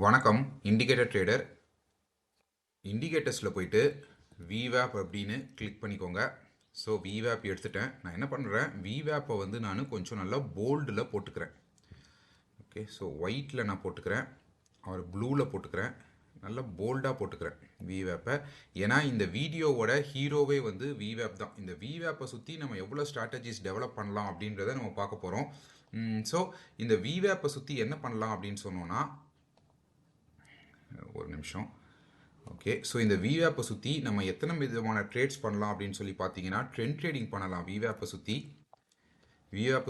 வணக்கம். Indicator trader. இண்டிகேட்டர்ஸில் போயிட்டு விவேப் அப்படின்னு கிளிக் பண்ணிக்கோங்க. ஸோ விவேப் எடுத்துட்டேன். நான் என்ன பண்ணுறேன், விவேப்பை வந்து நான் கொஞ்சம் நல்லா போல்டில் போட்டுக்கிறேன். ஓகே, ஸோ ஒயிட்டில் நான் போட்டுக்கிறேன், அவர் ப்ளூவில் போட்டுக்கிறேன், நல்லா போல்டாக போட்டுக்கிறேன் விவேப்பை. ஏன்னா இந்த வீடியோவோட ஹீரோவே வந்து விவேப் தான். இந்த விவேப்பை சுற்றி நம்ம எவ்வளோ ஸ்ட்ராட்டஜிஸ் டெவலப் பண்ணலாம் அப்படின்றத நம்ம பார்க்க போகிறோம். ஸோ இந்த விவேப்பை சுற்றி என்ன பண்ணலாம் அப்படின்னு சொன்னோன்னா, ஒரு நிமிஷம். ஓகே, ஸோ இந்த விவேப்பை சுற்றி நம்ம எத்தனை விதமான ட்ரேட்ஸ் பண்ணலாம் அப்படின்னு சொல்லி பார்த்தீங்கன்னா, ட்ரெண்ட் ட்ரேடிங் பண்ணலாம். விவேப்பை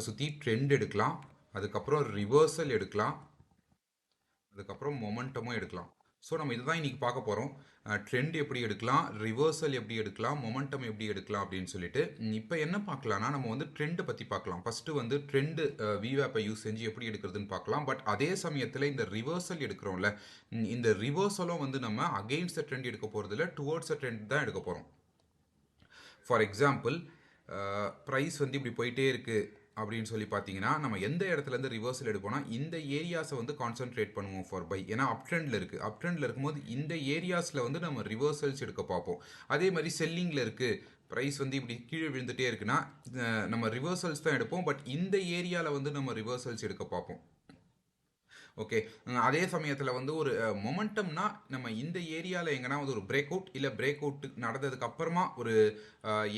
சுற்றி ட்ரெண்ட் எடுக்கலாம், அதுக்கப்புறம் ரிவர்சல் எடுக்கலாம், அதுக்கப்புறம் மொமெண்டமும் எடுக்கலாம். ஸோ நம்ம இதுதான் இன்றைக்கி பார்க்க போகிறோம். ட்ரெண்ட் எப்படி எடுக்கலாம், ரிவர்சல் எப்படி எடுக்கலாம், மொமெண்டம் எப்படி எடுக்கலாம் அப்படின்னு சொல்லிட்டு. இப்போ என்ன பார்க்கலாம்னா, நம்ம வந்து ட்ரெண்டை பற்றி பார்க்கலாம். ஃபஸ்ட்டு வந்து ட்ரெண்டு விவேப்பை யூஸ் செஞ்சு எப்படி எடுக்கிறதுன்னு பார்க்கலாம். பட் அதே சமயத்தில் இந்த ரிவர்சல் எடுக்கிறோம்ல, இந்த ரிவர்சலும் வந்து நம்ம அகெயின்ஸ்ட் த ட்ரெண்ட் எடுக்க போகிறதில்ல, டுவோர்ட்ஸ் த ட்ரெண்ட் தான் எடுக்க போகிறோம். ஃபார் எக்ஸாம்பிள், ப்ரைஸ் வந்து இப்படி போயிட்டே இருக்குது அப்படின்னு சொல்லி பார்த்தீங்கன்னா, நம்ம எந்த இடத்துலேருந்து ரிவர்சல் எடுப்போம்னா, இந்த ஏரியாஸை வந்து கான்சென்ட்ரேட் பண்ணுவோம் ஃபார் பை. ஏன்னா அப் ட்ரெண்டில் இருக்குது. அப் ட்ரெண்டில் இருக்கும்போது இந்த ஏரியாஸில் வந்து நம்ம ரிவர்சல்ஸ் எடுக்க பார்ப்போம். அதே மாதிரி செல்லிங்கில் இருக்குது, ப்ரைஸ் வந்து இப்படி கீழே விழுந்துகிட்டே இருக்குன்னா நம்ம ரிவர்சல்ஸ் தான் எடுப்போம். பட் இந்த ஏரியாவில் வந்து நம்ம ரிவர்சல்ஸ் எடுக்க பார்ப்போம். ஓகே, அதே சமயத்தில் வந்து ஒரு மொமெண்டம்னா நம்ம இந்த ஏரியாவில் எங்கன்னா வந்து ஒரு பிரேக் அவுட் இல்லை பிரேக் அவுட் நடந்ததுக்கு அப்புறமா ஒரு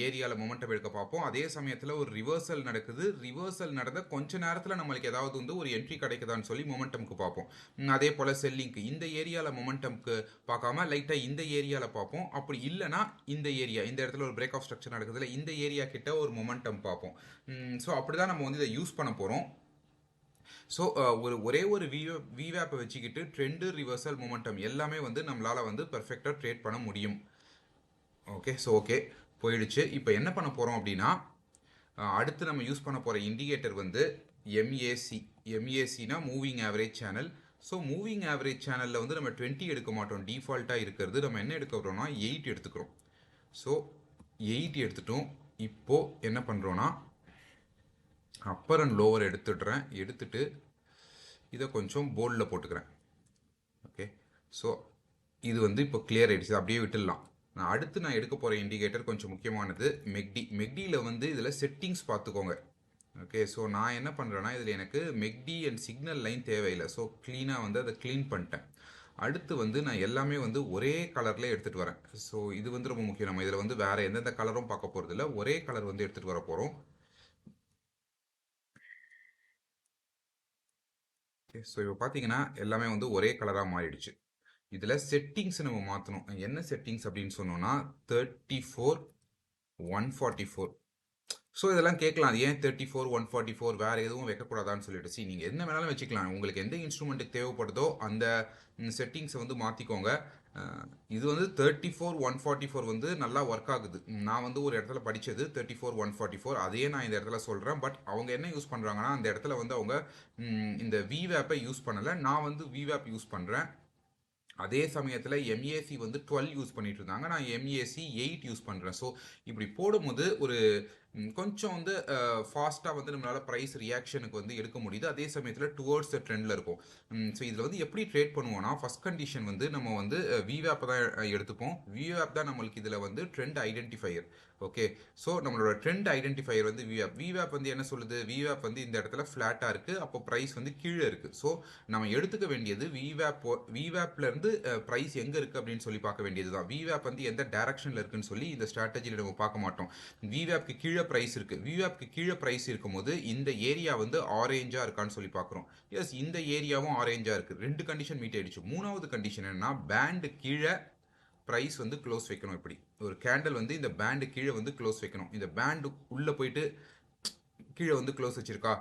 ஏரியாவில் மொமெண்டம் எடுக்க பார்ப்போம். அதே சமயத்தில் ஒரு ரிவர்சல் நடக்குது, ரிவர்சல் நடந்த கொஞ்ச நேரத்தில் நம்மளுக்கு ஏதாவது வந்து ஒரு என்ட்ரி கிடைக்குதான்னு சொல்லி மொமெண்டம்க்கு பார்ப்போம். அதே போல் செல்லிங்க்கு இந்த ஏரியாவில் மொமெண்டம்க்கு பார்க்காம லைட்டாக இந்த ஏரியாவில் பார்ப்போம். அப்படி இல்லைனா இந்த ஏரியா, இந்த இடத்துல ஒரு பிரேக் ஆஃப் ஸ்ட்ரக்சர் நடக்குதுல, இந்த ஏரியா கிட்ட ஒரு மொமெண்டம் பார்ப்போம். ஸோ அப்படி தான் நம்ம வந்து இதை யூஸ் பண்ண போகிறோம். ஸோ ஒரே ஒரு விவேப்பை வச்சுக்கிட்டு ட்ரெண்டு, ரிவர்சல், மொமெண்டம் எல்லாமே வந்து நம்மளால் வந்து பெர்ஃபெக்டாக ட்ரேட் பண்ண முடியும். ஓகே, ஸோ ஓகே போயிடுச்சு. இப்போ என்ன பண்ண போகிறோம் அப்படின்னா, அடுத்து நம்ம யூஸ் பண்ண போகிற இண்டிகேட்டர் வந்து எம்ஏசி. எம்ஏசினா moving average channel. So moving average சேனலில் வந்து நம்ம 20 எடுக்க மாட்டோம். டிஃபால்ட்டாக இருக்கிறது நம்ம என்ன எடுக்க போகிறோம்னா 8 எடுத்துக்கிறோம். ஸோ 8 எடுத்துட்டோம். இப்போது என்ன பண்ணுறோன்னா, அப்பர் அண்ட் லோவர் எடுத்துட்டு இதை கொஞ்சம் போல்டில் போட்டுக்கிறேன். ஓகே, ஸோ இது வந்து இப்போ கிளியர் ஆகிடுச்சு, அப்படியே விட்டுடலாம். அடுத்து நான் எடுக்க போகிற இண்டிகேட்டர் கொஞ்சம் முக்கியமானது, மெக்டியில் வந்து இதில் செட்டிங்ஸ் பார்த்துக்கோங்க. ஓகே, ஸோ நான் என்ன பண்ணுறேன்னா, இதில் எனக்கு மெக்டி அண்ட் சிக்னல் லைன் தேவையில்லை. ஸோ க்ளீனாக வந்து அதை க்ளீன் பண்ணிட்டேன். அடுத்து வந்து நான் எல்லாமே வந்து ஒரே கலரில் எடுத்துகிட்டு வரேன். ஸோ இது வந்து ரொம்ப முக்கியம். நம்ம இதில் வந்து வேறு எந்தெந்த கலரும் பார்க்க போகிறதில்ல, ஒரே கலர் வந்து எடுத்துகிட்டு வர போகிறோம். ஓகே, ஸோ இப்போ பார்த்தீங்கன்னா எல்லாமே வந்து ஒரே கலராக மாறிடுச்சு. இதில் செட்டிங்ஸ் நம்ம மாற்றணும். என்ன செட்டிங்ஸ் அப்படின்னு சொன்னோன்னா 34 144. ஸோ இதெல்லாம் கேட்கலாம், அது ஏன் 34 144 வேறு எதுவும் வைக்கக்கூடாதான்னு சொல்லிட்டு. நீங்கள் என்ன வேணாலும் வச்சுக்கலாம். உங்களுக்கு எந்த இன்ஸ்ட்ருமெண்ட்டுக்கு தேவைப்படுதோ அந்த செட்டிங்ஸை வந்து மாற்றிக்கோங்க. இது வந்து 34 144 வந்து நல்லா ஒர்க் ஆகுது. நான் வந்து ஒரு இடத்துல படித்தது 34 144, அதையே நான் இந்த இடத்துல சொல்கிறேன். பட் அவங்க என்ன யூஸ் பண்ணுறாங்கன்னா, அந்த இடத்துல வந்து அவங்க இந்த விவேப்பை யூஸ் பண்ணலை. நான் வந்து விவேப் யூஸ் பண்ணுறேன். அதே சமயத்தில் எம்ஏசி வந்து 12 யூஸ் பண்ணிட்டு இருந்தாங்க, நான் எம்ஏசி 8 யூஸ் பண்ணுறேன். ஸோ இப்படி போடும்போது ஒரு கொஞ்சம் வந்து ஃபாஸ்ட்டாக வந்து நம்மளால் ப்ரைஸ் ரியாக்ஷனுக்கு வந்து எடுக்க முடியுது. அதே சமயத்தில் டுவோர்ட்ஸ் த ட்ரெண்டில் இருக்கும். ஸோ இதில் வந்து எப்படி ட்ரேட் பண்ணுவோம்னா, ஃபஸ்ட் கண்டிஷன் வந்து நம்ம வந்து விவேப் தான் எடுத்துப்போம். விவேப் தான் நம்மளுக்கு இதில் வந்து ட்ரெண்ட் ஐடென்டிஃபையர். ஓகே, ஸோ நம்மளோட ட்ரெண்ட் ஐடென்டிஃபையர் வந்து விவேப் வந்து என்ன சொல்லுது, விவேப் வந்து இந்த இடத்துல ஃப்ளாட்டாக இருக்குது, அப்போ ப்ரைஸ் வந்து கீழே இருக்குது. ஸோ நம்ம எடுத்துக்க வேண்டியது விவேப்லேருந்து ப்ரைஸ் எங்கே இருக்குது அப்படின்னு சொல்லி பார்க்க வேண்டியது தான். விவேப் வந்து எந்த டைரக்ஷனில் இருக்குன்னு சொல்லி இந்த ஸ்ட்ராட்டஜியில் நம்ம பார்க்க மாட்டோம். விவேப்க்கு கீழே ப்ரைஸ் இருக்குது, விவேப்க்கு கீழே ப்ரைஸ் இருக்கும்போது இந்த ஏரியா வந்து ஆரேஞ்சாக இருக்கான்னு சொல்லி பார்க்குறோம். எஸ், இந்த ஏரியாவும் ஆரேஞ்சாக இருக்குது. 2 கண்டிஷன் மீட் ஆகிடுச்சு. மூணாவது கண்டிஷன் என்னன்னா, பேண்டு கீழே ப்ரைஸ் வந்து க்ளோஸ் வைக்கணும். இப்படி ஒரு கேண்டில் வந்து இந்த பேண்டு கீழே வந்து க்ளோஸ் வைக்கணும். இந்த பேண்டு உள்ளே போயிட்டு கீழே வந்து க்ளோஸ் வச்சிருக்கா,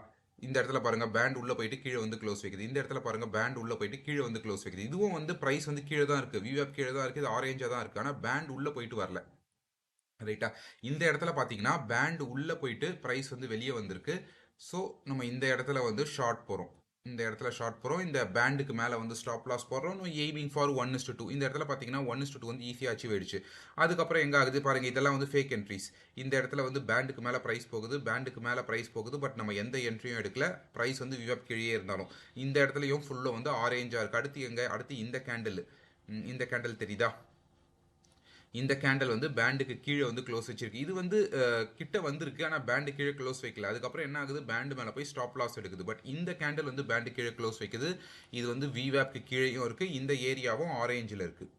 இந்த இடத்துல பாருங்க பேண்ட் உள்ள போயிட்டு கீழே வந்து க்ளோஸ் வைக்குது. இந்த இடத்துல பாருங்க பேண்ட் உள்ள போயிட்டு கீழே வந்து க்ளோஸ் வைக்குது. இதுவும் வந்து ப்ரைஸ் வந்து கீழே தான் இருக்கு, விவேப் கீழே தான் இருக்கு, இது ஆரேஞ்சா தான் இருக்கு. ஆனால் பேண்ட் உள்ள போயிட்டு வரல. ரைட்டா, இந்த இடத்துல பார்த்தீங்கன்னா பேண்ட் உள்ள போயிட்டு ப்ரைஸ் வந்து வெளியே வந்திருக்கு. ஸோ நம்ம இந்த இடத்துல வந்து ஷார்ட் போகிறோம். இந்த இடத்துல ஷார்ட் போகிறோம், இந்த பேண்டுக்கு மேலே வந்து ஸ்டாப் லாஸ் போடுறோம், எய்மிங் ஃபார் 1:2. இந்த இடத்துல பார்த்தீங்கன்னா 1:2 வந்து ஈஸியாக அச்சீவ் ஆயிடுச்சு. அதுக்கப்புறம் எங்கே ஆகுது பாருங்கள், இதெல்லாம் வந்து ஃபேக் என்ட்ரிஸ். இந்த இடத்துல வந்து பேண்டுக்கு மேலே ப்ரைஸ் போகுது, பேண்டுக்கு மேலே ப்ரைஸ் போகுது, பட் நம்ம எந்த என்ட்ரியும் எடுக்கல, ப்ரைஸ் வந்து விவாப் கீழே இருந்தாலும். இந்த இடத்துலையும் ஃபுல்லாக வந்து ஆரேஞ்சாக இருக்குது. அடுத்து எங்கே, அடுத்து இந்த கேண்டில், இந்த கேண்டில் தெரியுதா, இந்த கேண்டில் வந்து பேண்டுக்கு கீழே வந்து க்ளோஸ் வச்சிருக்கு. இது வந்து கிட்ட வந்திருக்கு, ஆனால் பேண்டு கீழே க்ளோஸ் வைக்கல. அதுக்கப்புறம் என்ன ஆகுது, பேண்டு மேலே போய் ஸ்டாப் லாஸ் எடுக்குது. பட் இந்த கேண்டில் வந்து பேண்டு கீழே க்ளோஸ் வைக்குது. இது வந்து விவேப்க்கு கீழேயும் இருக்குது, இந்த ஏரியாவும் ஆரேஞ்சில் இருக்குது.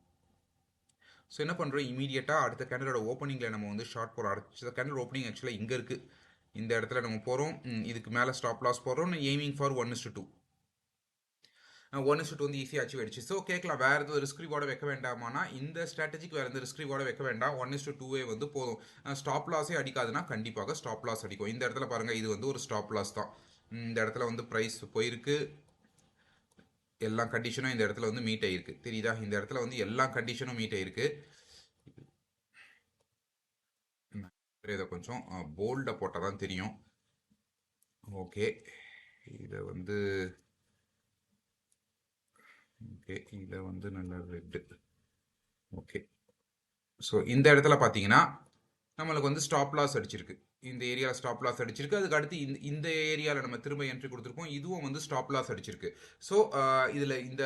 ஸோ என்ன பண்ணுறோம், இமீடியட்டாக அடுத்த கேண்டலோட ஓப்பனிங்கில் நம்ம வந்து ஷார்ட் போகிறோம். அடுத்த கேண்டல் ஓப்பனிங் ஆக்சுவலாக இங்கே இருக்குது. இந்த இடத்துல நம்ம போகிறோம், இதுக்கு மேலே ஸ்டாப் லாஸ் போடுறோம், எய்மிங் ஃபார் 1:2. 1:2 வந்து ஈஸியாக அச்சீவ் ஆயிடுச்சு. ஸோ கேட்கலாம், வேறு எதுவும் ரிஸ்க் ரிவார்டை வைக்க வேண்டாமானா, இந்த ஸ்ட்ராட்டஜிக்கு வேறு எந்த ரிஸ்க் ரிவார்டை வைக்க வேண்டாம், 1:2 வந்து போதும். ஸ்டாப் லாஸே அடிக்காதுன்னா கண்டிப்பாக ஸ்டாப் லாஸ் அடிக்கும். இந்த இடத்துல பாருங்கள், இது வந்து ஒரு ஸ்டாப் லாஸ் தான். இந்த இடத்துல வந்து ப்ரைஸ் போயிருக்கு, எல்லா கண்டிஷனும் இந்த இடத்துல வந்து மீட் ஆகிருக்கு. தெரியுதா, இந்த இடத்துல வந்து எல்லா கண்டிஷனும் மீட் ஆகிருக்கு. இதை கொஞ்சம் போல்டை போட்டால் தான் தெரியும். ஓகே, இதை வந்து ஓகே, இதை வந்து நல்ல ரெட்டு. ஓகே, ஸோ இந்த இடத்துல பார்த்தீங்கன்னா நம்மளுக்கு வந்து ஸ்டாப் லாஸ் அடிச்சிருக்கு. இந்த ஏரியாவில் ஸ்டாப் லாஸ் அடிச்சிருக்கு. அதுக்கு அடுத்து இந்த ஏரியாவில் நம்ம திரும்ப என்ட்ரி கொடுத்துருக்கோம், இதுவும் வந்து ஸ்டாப் லாஸ் அடிச்சிருக்கு. ஸோ இதில் இந்த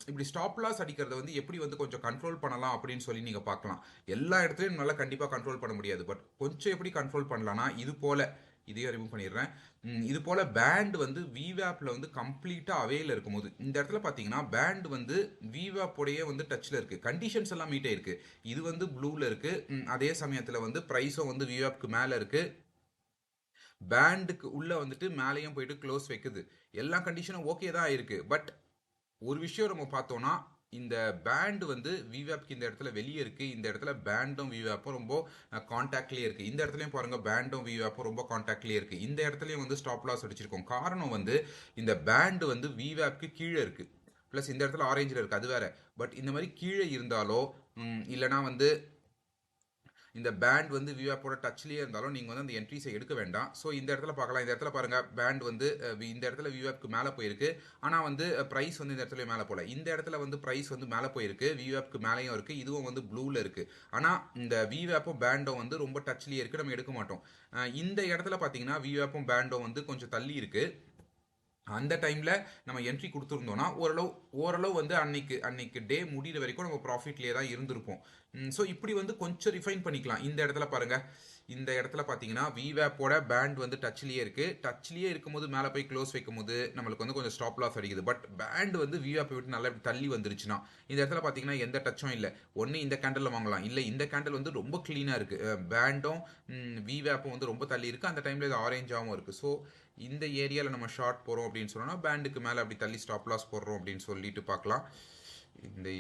இப்படி ஸ்டாப் லாஸ் அடிக்கிறத வந்து எப்படி வந்து கொஞ்சம் கண்ட்ரோல் பண்ணலாம் அப்படின்னு சொல்லி நீங்கள் பார்க்கலாம். எல்லா இடத்துலையும் நல்லா கண்டிப்பாக கண்ட்ரோல் பண்ண முடியாது, பட் கொஞ்சம் எப்படி கண்ட்ரோல் பண்ணலாம்னா, இது போல் இதையும் ரிமூவ் பண்ணிடுறேன். இது போல் பேண்ட் வந்து விவேப்பில் வந்து கம்ப்ளீட்டாக அவையில் இருக்கும்போது, இந்த இடத்துல பார்த்தீங்கன்னா பேண்ட் வந்து விவேப்போடையே வந்து டச்சில் இருக்குது, கண்டிஷன்ஸ் எல்லாம் மீட் ஆயிருக்கு. இது வந்து ப்ளூவில் இருக்குது, அதே சமயத்தில் வந்து ப்ரைஸும் வந்து விவேப்க்கு மேலே இருக்குது, பேண்டுக்கு உள்ளே வந்துட்டு மேலேயும் போயிட்டு க்ளோஸ் வைக்குது. எல்லா கண்டிஷனும் ஓகே தான் இருக்குது. பட் ஒரு விஷயம் நம்ம பார்த்தோம்னா, இந்த பேண்ட் வந்து விவேப்க்கு இந்த இடத்துல வெளியே இருக்குது, இந்த இடத்துல பேண்டும் விவேப்பும் ரொம்ப கான்டாக்ட்லேயே இருக்குது. இந்த இடத்துலையும் பாருங்கள், பேண்டும் விவேப்பும் ரொம்ப கான்டாக்ட்லேயே இருக்குது. இந்த இடத்துலையும் வந்து ஸ்டாப் லாஸ் அடிச்சிருக்கோம். காரணம் வந்து இந்த பேண்டு வந்து விவேப்க்கு கீழே இருக்குது, ப்ளஸ் இந்த இடத்துல ஆரேஞ்சில் இருக்குது, அது வேற. பட் இந்த மாதிரி கீழே இருந்தாலோ இல்லைனா வந்து இந்த பேண்ட் வந்து விவேப்போட டச்லேயே இருந்தாலும் நீங்கள் வந்து அந்த என்ட்ரிஸை எடுக்க வேண்டாம். ஸோ இந்த இடத்துல பார்க்கலாம், இந்த இடத்துல பாருங்கள், பேண்ட் வந்து இந்த இடத்துல விவேப்க்கு மேலே போயிருக்கு, ஆனால் வந்து ப்ரைஸ் வந்து இந்த இடத்துல மேலே போகல. இந்த இடத்துல வந்து ப்ரைஸ் வந்து மேலே போயிருக்கு, விவேப்க்கு மேலேயும் இருக்குது, இதுவும் வந்து ப்ளூவில் இருக்குது. ஆனால் இந்த விவேப்பும் பேண்டும் வந்து ரொம்ப டச்லேயே இருக்குது, நம்ம எடுக்க மாட்டோம். இந்த இடத்துல பார்த்தீங்கன்னா விவேப்பும் பேண்டும் வந்து கொஞ்சம் தள்ளி இருக்குது. அந்த டைமில் நம்ம என்ட்ரி கொடுத்துருந்தோன்னா ஓரளவு வந்து அன்னைக்கு டே முடிகிற வரைக்கும் நம்ம ப்ராஃபிட்லேயே தான் இருந்திருப்போம். ஸோ இப்படி வந்து கொஞ்சம் ரிஃபைன் பண்ணிக்கலாம். இந்த இடத்துல பாருங்கள், இந்த இடத்துல பார்த்தீங்கன்னா விவேப்போட பேண்ட் வந்து டச்லேயே இருக்குது, டச்லேயே இருக்கும்போது மேலே போய் க்ளோஸ் வைக்கும் போது நம்மளுக்கு வந்து கொஞ்சம் ஸ்டாப் லாஸ் அடிக்குது. பட் பேண்ட் வந்து விவேப்பை விட்டு நல்லா தள்ளி வந்துருச்சுன்னா இந்த இடத்துல பார்த்தீங்கன்னா எந்த டச்சும் இல்லை. ஒன்று இந்த கேண்டலில் வாங்கலாம், இல்லை இந்த கேண்டில் வந்து ரொம்ப க்ளீனாக இருக்குது, பேண்டும் விவேப்பும் வந்து ரொம்ப தள்ளி இருக்குது, அந்த டைமில் இது ஆரேஞ்சாகவும் இருக்குது. ஸோ இந்த ஏரியாவில் நம்ம ஷார்ட் போகிறோம் அப்படின்னு சொன்னோன்னா பேண்டுக்கு மேலே அப்படி தள்ளி ஸ்டாப் லாஸ் போடுறோம் அப்படின்னு சொல்லிட்டு பார்க்கலாம்.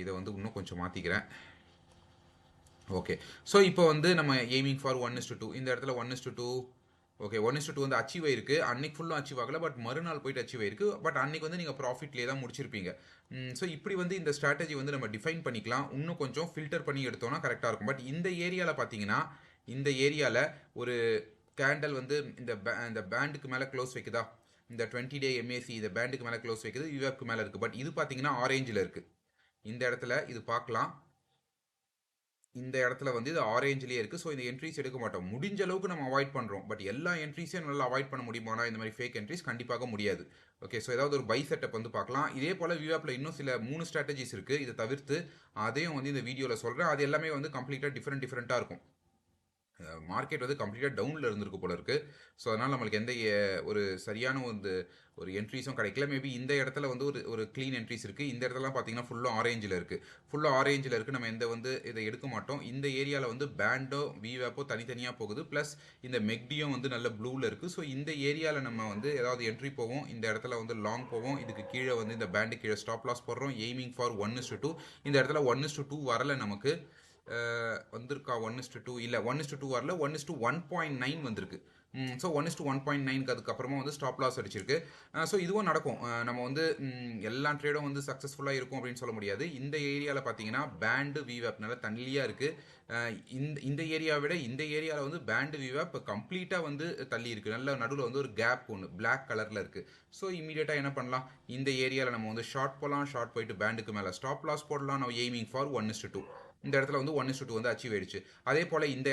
இதை வந்து இன்னும் கொஞ்சம் மாற்றிக்கிறேன். ஓகே, ஸோ இப்போ வந்து நம்ம எய்மிங் ஃபார் 1:2. இந்த இடத்துல 1:2. ஓகே, 1:2 வந்து அச்சீவ் ஆயிருக்கு. அன்னைக்கு ஃபுல்லும் அச்சீவ் ஆகலை, பட் மறுநாள் போயிட்டு அச்சீவ் ஆயிருக்கு. பட் அன்னைக்கு வந்து நீங்கள் ப்ராஃபிட்லேயே தான் முடிச்சிருப்பீங்க. ஸோ இப்படி வந்து இந்த ஸ்ட்ராட்டஜி வந்து நம்ம டிஃபைன் பண்ணிக்கலாம். இன்னும் கொஞ்சம் ஃபில்டர் பண்ணி எடுத்தோம்னா கரெக்டாக இருக்கும். பட் இந்த ஏரியாவில் பார்த்தீங்கன்னா, இந்த ஏரியாவில் ஒரு கேண்டல் வந்து இந்த பேண்டுக்கு மேலே க்ளோஸ் வைக்குதா, இந்த 20 டே MAC இந்த பேண்டுக்கு மேலே க்ளோஸ் வைக்குது, விவேப்க்கு மேலே இருக்குது. பட் இது பார்த்தீங்கன்னா ஆரேஞ்சில் இருக்குது. இந்த இடத்துல இது பார்க்கலாம், இந்த இடத்துல வந்து இது ஆரேஞ்சிலே இருக்குது. ஸோ இந்த என்ட்ரிஸ் எடுக்க மாட்டோம், முடிஞ்ச அளவுக்கு நம்ம அவாய்ட் பண்ணுறோம். பட் எல்லா என்ட்ரிஸையும் நல்லா அவாய்ட் பண்ண முடியுமானா இந்த மாதிரி ஃபேக் என்ட்ரிஸ் கண்டிப்பாக முடியாது. ஓகே, ஸோ ஏதாவது ஒரு பை செட்டப் வந்து பார்க்கலாம். இதே போல் விவேப்பில் இன்னும் சில 3 ஸ்ட்ராட்டஜிஸ் இருக்குது, இதை தவிர்த்து அதையும் வந்து இந்த வீடியோவில் சொல்கிறேன். அது எல்லாமே வந்து கம்ப்ளீட்டாக டிஃப்ரெண்ட்டாக இருக்கும். மார்க்கெட் வந்து கம்ப்ளீட்டாக டவுனில் இருந்திருக்கு போல இருக்குது. ஸோ அதனால் நம்மளுக்கு எந்த ஒரு சரியான ஒரு என்ட்ரிஸும் கிடைக்கல. மேபி இந்த இடத்துல வந்து ஒரு க்ளீன் என்ட்ரிஸ் இருக்குது. இந்த இடத்துலலாம் பார்த்தீங்கன்னா ஃபுல்லாக ஆரேஞ்சில் இருக்குது, நம்ம இதை எடுக்க மாட்டோம். இந்த ஏரியாவில் வந்து பேண்டோ விவேப்போ தனித்தனியாக போகுது, ப்ளஸ் இந்த மெக்டியும் வந்து நல்ல ப்ளூவில் இருக்குது. ஸோ இந்த ஏரியாவில் நம்ம வந்து ஏதாவது என்ட்ரி போவோம், இந்த இடத்துல வந்து லாங் போவோம், இதுக்கு கீழே வந்து இந்த பேண்டு கீழே ஸ்டாப் லாஸ் போடுறோம், எய்மிங் ஃபார் 1:2. இந்த இடத்துல 1:2 வரலை, நமக்கு வந்திருக்கா 1:2 இல்லை, 1:2 வரல, 1:1.9 வந்திருக்கு. ஸோ 1:1.9க்கு அதுக்கப்புறமா வந்து ஸ்டாப் லாஸ் அடிச்சிருக்கு. ஸோ இதுவும் நடக்கும். நம்ம வந்து எல்லா ட்ரேடும் வந்து சக்ஸஸ்ஃபுல்லாக இருக்கும் அப்படின்னு சொல்ல முடியாது. இந்த ஏரியாவில் பார்த்தீங்கன்னா பேண்டு விவேப் நல்லா தள்ளியாக இருக்குது. இந்த இந்த ஏரியாவை விட இந்த ஏரியாவில் வந்து பேண்டு விவேப் இப்போ கம்ப்ளீட்டாக வந்து தள்ளி இருக்குது. நல்ல நடுவில் வந்து ஒரு கேப் ஒன்று பிளாக் கலரில் இருக்குது. ஸோ இமீடியட்டாக என்ன பண்ணலாம், இந்த ஏரியாவில் நம்ம வந்து ஷார்ட் போகலாம். ஷார்ட் போயிட்டு பேண்டுக்கு மேலே ஸ்டாப் லாஸ் போடலாம். நம்ம எய்மிங் ஃபார் 1:2. இந்த இடத்துல வந்து 1:2 வந்து அச்சீவ் ஆயிடுச்சு. அதே போல் இந்த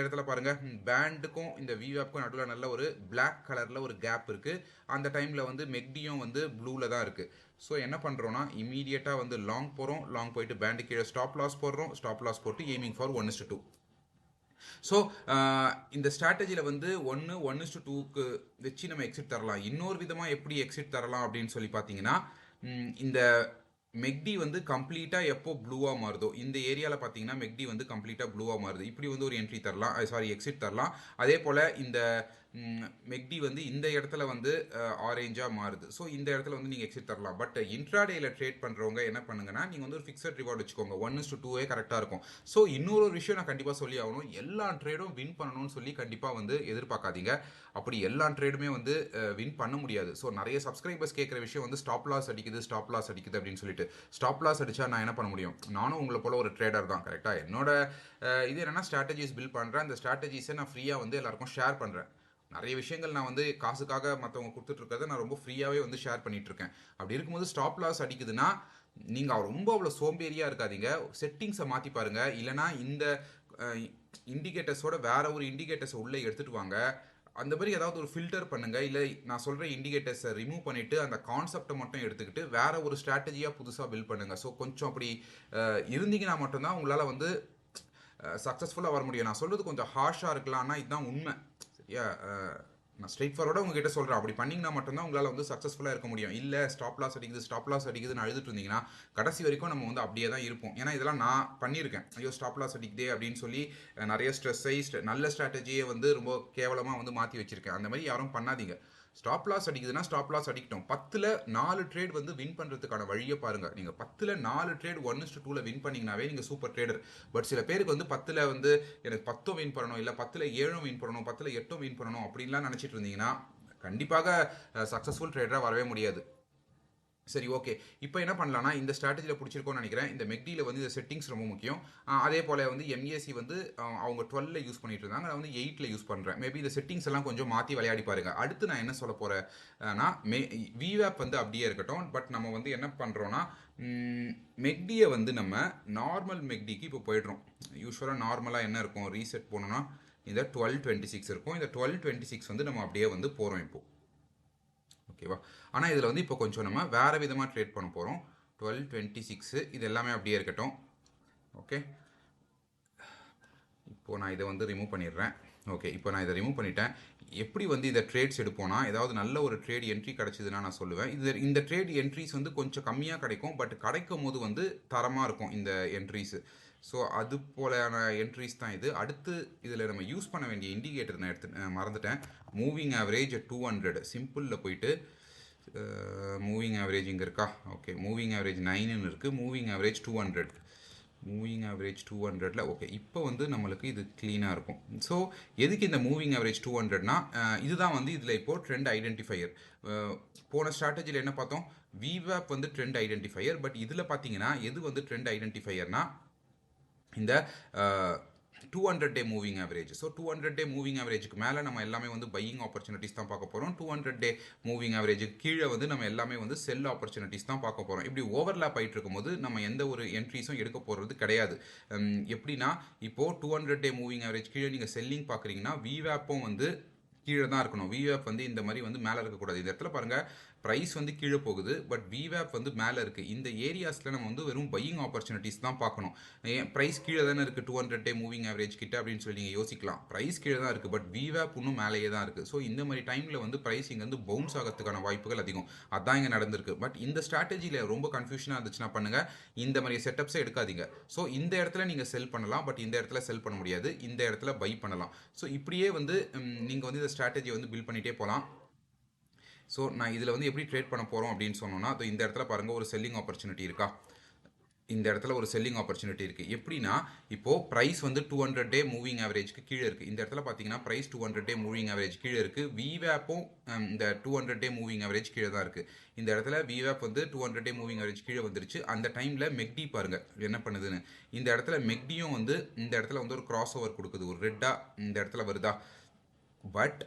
இடத்துல பாருங்கள், பேண்டுக்கும் இந்த விவேப்க்கும் நடுவில் நல்ல ஒரு பிளாக் கலரில் ஒரு கேப் இருக்குது. அந்த டைமில் வந்து மெக்டியும் வந்து ப்ளூவில் தான் இருக்குது. ஸோ என்ன பண்ணுறோன்னா இமீடியட்டாக வந்து லாங் போகிறோம். லாங் போயிட்டு பேண்டு கீழே ஸ்டாப் லாஸ் போடுறோம். ஸ்டாப் லாஸ் போட்டு எய்மிங் ஃபார் 1:2. ஸோ இந்த ஸ்ட்ராட்டஜியில் வந்து 1:2க்கு வச்சு நம்ம எக்ஸிட் தரலாம். இன்னொரு விதமாக எப்படி எக்ஸிட் தரலாம் அப்படின்னு சொல்லி பார்த்தீங்கன்னா, இந்த மெக்டி வந்து கம்ப்ளீட்டாக எப்போ ப்ளூவாக மாறுதோ, இந்த ஏரியாவில் பார்த்தீங்கன்னா மெக்டி வந்து கம்ப்ளீட்டாக ப்ளூவாக மாறுது. இப்படி வந்து ஒரு என்ட்ரி தரலாம், எக்ஸிட் தரலாம். அதே போல் இந்த மெக்டி வந்து இந்த இடத்துல வந்து ஆரேஞ்சாக மாறுது. ஸோ இந்த இடத்துல வந்து நீங்கள் எக்ஸிட் தரலாம். பட் இன்ட்ராடேயில் ட்ரேட் பண்ணுறவங்க என்ன பண்ணுங்கன்னா, நீங்கள் வந்து ஒரு ஃபிக்ஸட் ரிவார்டு வச்சுக்கோங்க. 1:2 கரெக்டாக இருக்கும். ஸோ இன்னொரு விஷயம் நான் கண்டிப்பாக சொல்லி ஆகணும். எல்லா ட்ரேடும் வின் பண்ணணும்னு சொல்லி கண்டிப்பாக வந்து எதிர்பார்க்காதீங்க. அப்படி எல்லா ட்ரேடுமே வந்து வின் பண்ண முடியாது. ஸோ நிறைய சப்ஸ்கிரைபர்ஸ் கேட்குற விஷயம் வந்து ஸ்டாப் லாஸ் அடிக்குது அப்படின்னு சொல்லிட்டு. ஸ்டாப் லாஸ் அடித்தா நான் என்ன பண்ண முடியும்? நானும் உங்களை போல ஒரு ட்ரேடர் தான், கரெக்டாக. என்னோட இது என்னென்னா ஸ்ட்ராட்டஜிஸ் பில்ட் பண்ணுறேன். அந்த ஸ்ட்ராட்டஜிஸை நான் ஃப்ரீயாக வந்து எல்லாருக்கும் ஷேர் பண்ணுறேன். நிறைய விஷயங்கள் நான் வந்து காசுக்காக மற்றவங்க கொடுத்துட்ருக்கிறத நான் ரொம்ப ஃப்ரீயாகவே வந்து ஷேர் பண்ணிகிட்ருக்கேன். அப்படி இருக்கும்போது ஸ்டாப் லாஸ் அடிக்குதுன்னா நீங்கள் ரொம்ப அவ்வளோ சோம்பேறியாக இருக்காதீங்க. செட்டிங்ஸை மாற்றி பாருங்கள். இல்லைனா இந்த இண்டிகேட்டர்ஸோட வேற ஒரு இண்டிகேட்டர்ஸை உள்ளே எடுத்துகிட்டு வாங்க. அந்த மாதிரி ஏதாவது ஒரு ஃபில்டர் பண்ணுங்கள். இல்லை நான் சொல்கிற இண்டிகேட்டர்ஸை ரிமூவ் பண்ணிவிட்டு அந்த கான்செப்டை மட்டும் எடுத்துக்கிட்டு வேற ஒரு ஸ்ட்ராட்டஜியாக புதுசாக பில்ட் பண்ணுங்கள். ஸோ கொஞ்சம் அப்படி இருந்தீங்கன்னா மட்டும்தான் உங்களால் வந்து சக்ஸஸ்ஃபுல்லாக வர முடியும். நான் சொல்கிறது கொஞ்சம் ஹார்ஷாக இருக்கலாம், ஆனால் இதுதான் உண்மை. சரியா? நான் ஸ்ட்ரெயிட் ஃபார்வர்டாக உங்ககிட்ட சொல்கிறேன். அப்படி பண்ணிங்கன்னா மட்டும்தான் உங்களால் வந்து சக்ஸஸ்ஃபுல்லாக இருக்க முடியும். இல்லை ஸ்டாப் லாஸ் அடிக்குதுன்னு அழுதுட்டு இருந்தீங்கன்னா கடைசி வரைக்கும் நம்ம வந்து அப்படியே தான் இருப்போம். ஏன்னா இதெல்லாம் நான் பண்ணியிருக்கேன். ஐயோ ஸ்டாப் லாஸ் அடிக்குதே அப்படின்னு சொல்லி நிறைய நல்ல ஸ்ட்ராட்டஜியை வந்து ரொம்ப கேவலமாக வந்து மாற்றி வச்சுருக்கேன். அந்த மாதிரி யாரும் பண்ணாதீங்க. ஸ்டாப் லாஸ் அடிக்குதுன்னா ஸ்டாப் லாஸ் அடிக்கட்டும். 10ல் 4 ட்ரேட் வந்து வின் பண்ணுறதுக்கான வழியை பாருங்கள். நீங்கள் 10ல் 4 ட்ரேட் 1:2 வின் பண்ணிங்கனாவே நீங்கள் சூப்பர் ட்ரேடர். பட் சில பேருக்கு வந்து 10ல் வந்து எனக்கு 10 வின் பண்ணணும், இல்லை 10ல் 7 வின் பண்ணணும், 10ல் 8 வின் பண்ணணும் அப்படின்லாம் நினச்சிட்டு இருந்தீங்கன்னா கண்டிப்பாக சக்ஸஸ்ஃபுல் ட்ரேடராக வரவே முடியாது. சரி, ஓகே. இப்போ என்ன பண்ணலாம்னா, இந்த ஸ்ட்ராட்டஜியில் பிடிச்சிருக்கோன்னு நினைக்கிறேன். இந்த மெக்டியில் வந்து இந்த செட்டிங்ஸ் ரொம்ப முக்கியம். அதே போல் வந்து எம்ஏசி வந்து அவங்க 12ல் யூஸ் பண்ணிட்டு இருந்தாங்க. நான் வந்து 8ல் யூஸ் பண்ணுறேன். மேபி இந்த செட்டிங்ஸ் எல்லாம் கொஞ்சம் மாற்றி விளையாடி பாருங்க. அடுத்து நான் என்ன சொல்ல போகிறேன்னா, விவேப் வந்து அப்படியே இருக்கட்டும். பட் நம்ம வந்து என்ன பண்ணுறோன்னா, மெக்டியை வந்து நம்ம நார்மல் மெக்டிக்கு இப்போ போயிடுறோம். யூஸ்வலாக நார்மலாக என்ன இருக்கும், ரீசெட் போனோன்னா இந்த 12.26 இருக்கும். இந்த 12.26 வந்து நம்ம அப்படியே வந்து போகிறோம் இப்போது. ஓகேவா? ஆனால் இதில் வந்து இப்போ கொஞ்சம் நம்ம வேறு விதமாக ட்ரேட் பண்ண போகிறோம். 12.26 இது எல்லாமே அப்படியே இருக்கட்டும். ஓகே, இப்போது நான் இதை வந்து ரிமூவ் பண்ணிடுறேன். ஓகே, இப்போ நான் இதை ரிமூவ் பண்ணிட்டேன். எப்படி வந்து இதை ட்ரேட்ஸ் எடுப்போனா, ஏதாவது நல்ல ஒரு ட்ரேட் என்ட்ரி கிடச்சிதுன்னா நான் சொல்லுவேன். இந்த ட்ரேட் என்ட்ரிஸ் வந்து கொஞ்சம் கம்மியாக கிடைக்கும். பட் கிடைக்கும் போது வந்து தரமாக இருக்கும் இந்த என்ட்ரிஸு. ஸோ அது போலான என்ட்ரிஸ் தான் இது. அடுத்து இதில் நம்ம யூஸ் பண்ண வேண்டிய இண்டிகேட்டர் நான் மறந்துட்டேன். மூவிங் ஆவரேஜ் 200 சிம்பிளில் போயிட்டு மூவிங் ஆவரேஜ் இங்கே இருக்கா? ஓகே, மூவிங் ஆவரேஜ் 9ன்னு இருக்குது. மூவிங் ஆவரேஜ் 200ல் ஓகே. இப்போ வந்து நம்மளுக்கு இது க்ளீனாக இருக்கும். ஸோ எதுக்கு இந்த மூவிங் ஆவரேஜ் 200னா, இதுதான் வந்து இதில் இப்போது ட்ரெண்ட் ஐடென்டிஃபையர். போன ஸ்ட்ராட்டஜியில் என்ன பார்த்தோம்? விவேப் வந்து ட்ரெண்ட் ஐடென்டிஃபையர். பட் இதில் பார்த்தீங்கன்னா எது வந்து ட்ரெண்ட் ஐடென்டிஃபையர்னா இந்த 200-day moving average. So 200-day moving ஆவரேஜுக்கு மேலே நம்ம எல்லாமே வந்து பையிங் ஆப்பர்ச்சுனிட்டிஸ் தான் பார்க்க போகிறோம். 200-day மூவிங் ஆவரேஜுக்கு கீழே வந்து நம்ம எல்லாமே வந்து செல் ஆப்பர்ச்சுனிட்டிஸ் தான் பார்க்க போகிறோம். இப்படி ஓவர்லேப் ஆகிட்டு இருக்கும்போது நம்ம எந்த ஒரு என்ட்ரிஸும் எடுக்க போகிறது கிடையாது. எப்படின்னா, இப்போது 200-day மூவிங் ஆவரேஜ் கீழே நீங்கள் செல்லிங் பார்க்குறீங்கன்னா விவேப்பும் வந்து கீழே தான் இருக்கணும். விவேப் வந்து இந்த மாதிரி வந்து மேலே இருக்கக்கூடாது. இந்த இடத்துல பாருங்கள், ப்ரைஸ் வந்து கீழே போகுது, பட் விவேப் வந்து மேலே இருக்குது. இந்த ஏரியாஸில் நம்ம வந்து வெறும் பையிங் ஆப்பர்ச்சுனிட்டிஸ் தான் பார்க்கணும். ப்ரைஸ் கீழே தானே இருக்குது 200-day மூவிங் ஆவரேஜ் கிட்ட அப்படின்னு சொல்லி நீங்கள் யோசிக்கலாம். ப்ரைஸ் கீழே தான் இருக்குது, பட் விவேப் இன்னும் மேலேயே தான் இருக்குது. ஸோ இந்த மாதிரி டைமில் வந்து ப்ரைஸ் இங்கே வந்து பவுன்ஸ் ஆகிறதுக்கான வாய்ப்புகள் அதிகம். அதான் இங்கே நடந்திருக்கு. பட் இந்த ஸ்ட்ராட்டஜியில் ரொம்ப கன்ஃபியூஷனாக இருந்துச்சுன்னா பண்ணுங்கள், இந்த மாதிரி செட்டப்ஸை எடுக்காதீங்க. ஸோ இந்த இடத்துல நீங்கள் செல் பண்ணலாம், பட் இந்த இடத்துல செல் பண்ண முடியாது. இந்த இடத்துல பை பண்ணலாம். ஸோ இப்படியே வந்து நீங்கள் வந்து இந்த ஸ்ட்ராட்டஜியை வந்து பில்ட் பண்ணிகிட்டே போகலாம். ஸோ நான் இதில் வந்து எப்படி ட்ரேட் பண்ண போகிறோம் அப்படின்னு சொன்னோன்னா, இந்த இடத்துல பாருங்கள், ஒரு செல்லிங் ஆப்பர்ச்சுனிட்டி இருக்கா? இந்த இடத்துல ஒரு செல்லிங் ஆப்பர்ச்சுனிட்டி இருக்குது. எப்படின்னா இப்போது ப்ரைஸ் வந்து 200 டே மூவிங் ஆவரேஜ்க்கு கீழே இருக்குது. இந்த இடத்துல பார்த்தீங்கன்னா ப்ரைஸ் 200 டே மூவிங் ஆவரேஜ் கீழே இருக்குது. விவேப்பும் இந்த 200 டே மூவிங் ஆவரேஜ் கீழே தான் இருக்குது. இந்த இடத்துல விவேப் வந்து 200 டே மூவிங் ஆவரேஜ் கீழே வந்துருச்சு. அந்த டைமில் மெக்டி பாருங்கள் என்ன பண்ணுதுன்னு. இந்த இடத்துல மெக்டியும் வந்து இந்த இடத்துல வந்து ஒரு கிராஸ் ஓவர் கொடுக்குது. ஒரு ரெட்டாக இந்த இடத்துல வருதா. பட்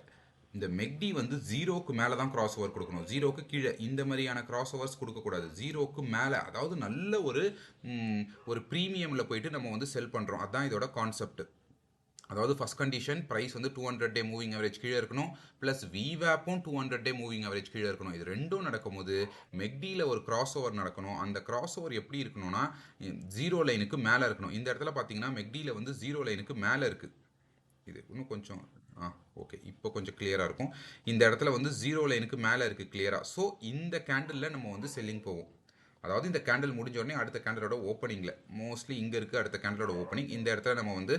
இந்த மெக்டி வந்து ஜீரோக்கு மேலே தான் கிராஸ் ஓவர் கொடுக்கணும். ஜீரோக்கு கீழே இந்த மாதிரியான கிராஸ் ஓவர்ஸ் கொடுக்கக்கூடாது. ஜீரோக்கு மேலே, அதாவது நல்ல ஒரு ப்ரீமியமில் போயிட்டு நம்ம வந்து செல் பண்ணுறோம். அதுதான் இதோட கான்செப்ட். அதாவது ஃபஸ்ட் கண்டிஷன் ப்ரைஸ் வந்து 200 டே மூவிங் ஆவரேஜ் கீழே இருக்கணும், ப்ளஸ் விவேப்பும் 200 டே மூவிங் ஆவரேஜ் கீழே இருக்கணும். இது ரெண்டும் நடக்கும்போது மெக்டியில் ஒரு கிராஸ் ஓவர் நடக்கணும். அந்த கிராஸ் ஓவர் எப்படி இருக்கணும்னா ஜீரோ லைனுக்கு மேலே இருக்கணும். இந்த இடத்துல பார்த்தீங்கன்னா மெக்டியில் வந்து ஜீரோ லைனுக்கு மேலே இருக்குது. இது இன்னும் கொஞ்சம் ஓகே, இப்போ கொஞ்சம் கிளியராக இருக்கும். இந்த இடத்துல வந்து ஜீரோ லைனுக்கு மேலே இருக்குது கிளியராக. ஸோ இந்த கேண்டிலில் நம்ம வந்து செல்லிங் போவோம். அதாவது இந்த கேண்டில் முடிஞ்ச உடனே அடுத்த கேண்டலோட ஓப்பனிங்கில் மோஸ்ட்லி இங்கே இருக்குது அடுத்த கேண்டலோட ஓப்பனிங். இந்த இடத்துல நம்ம வந்து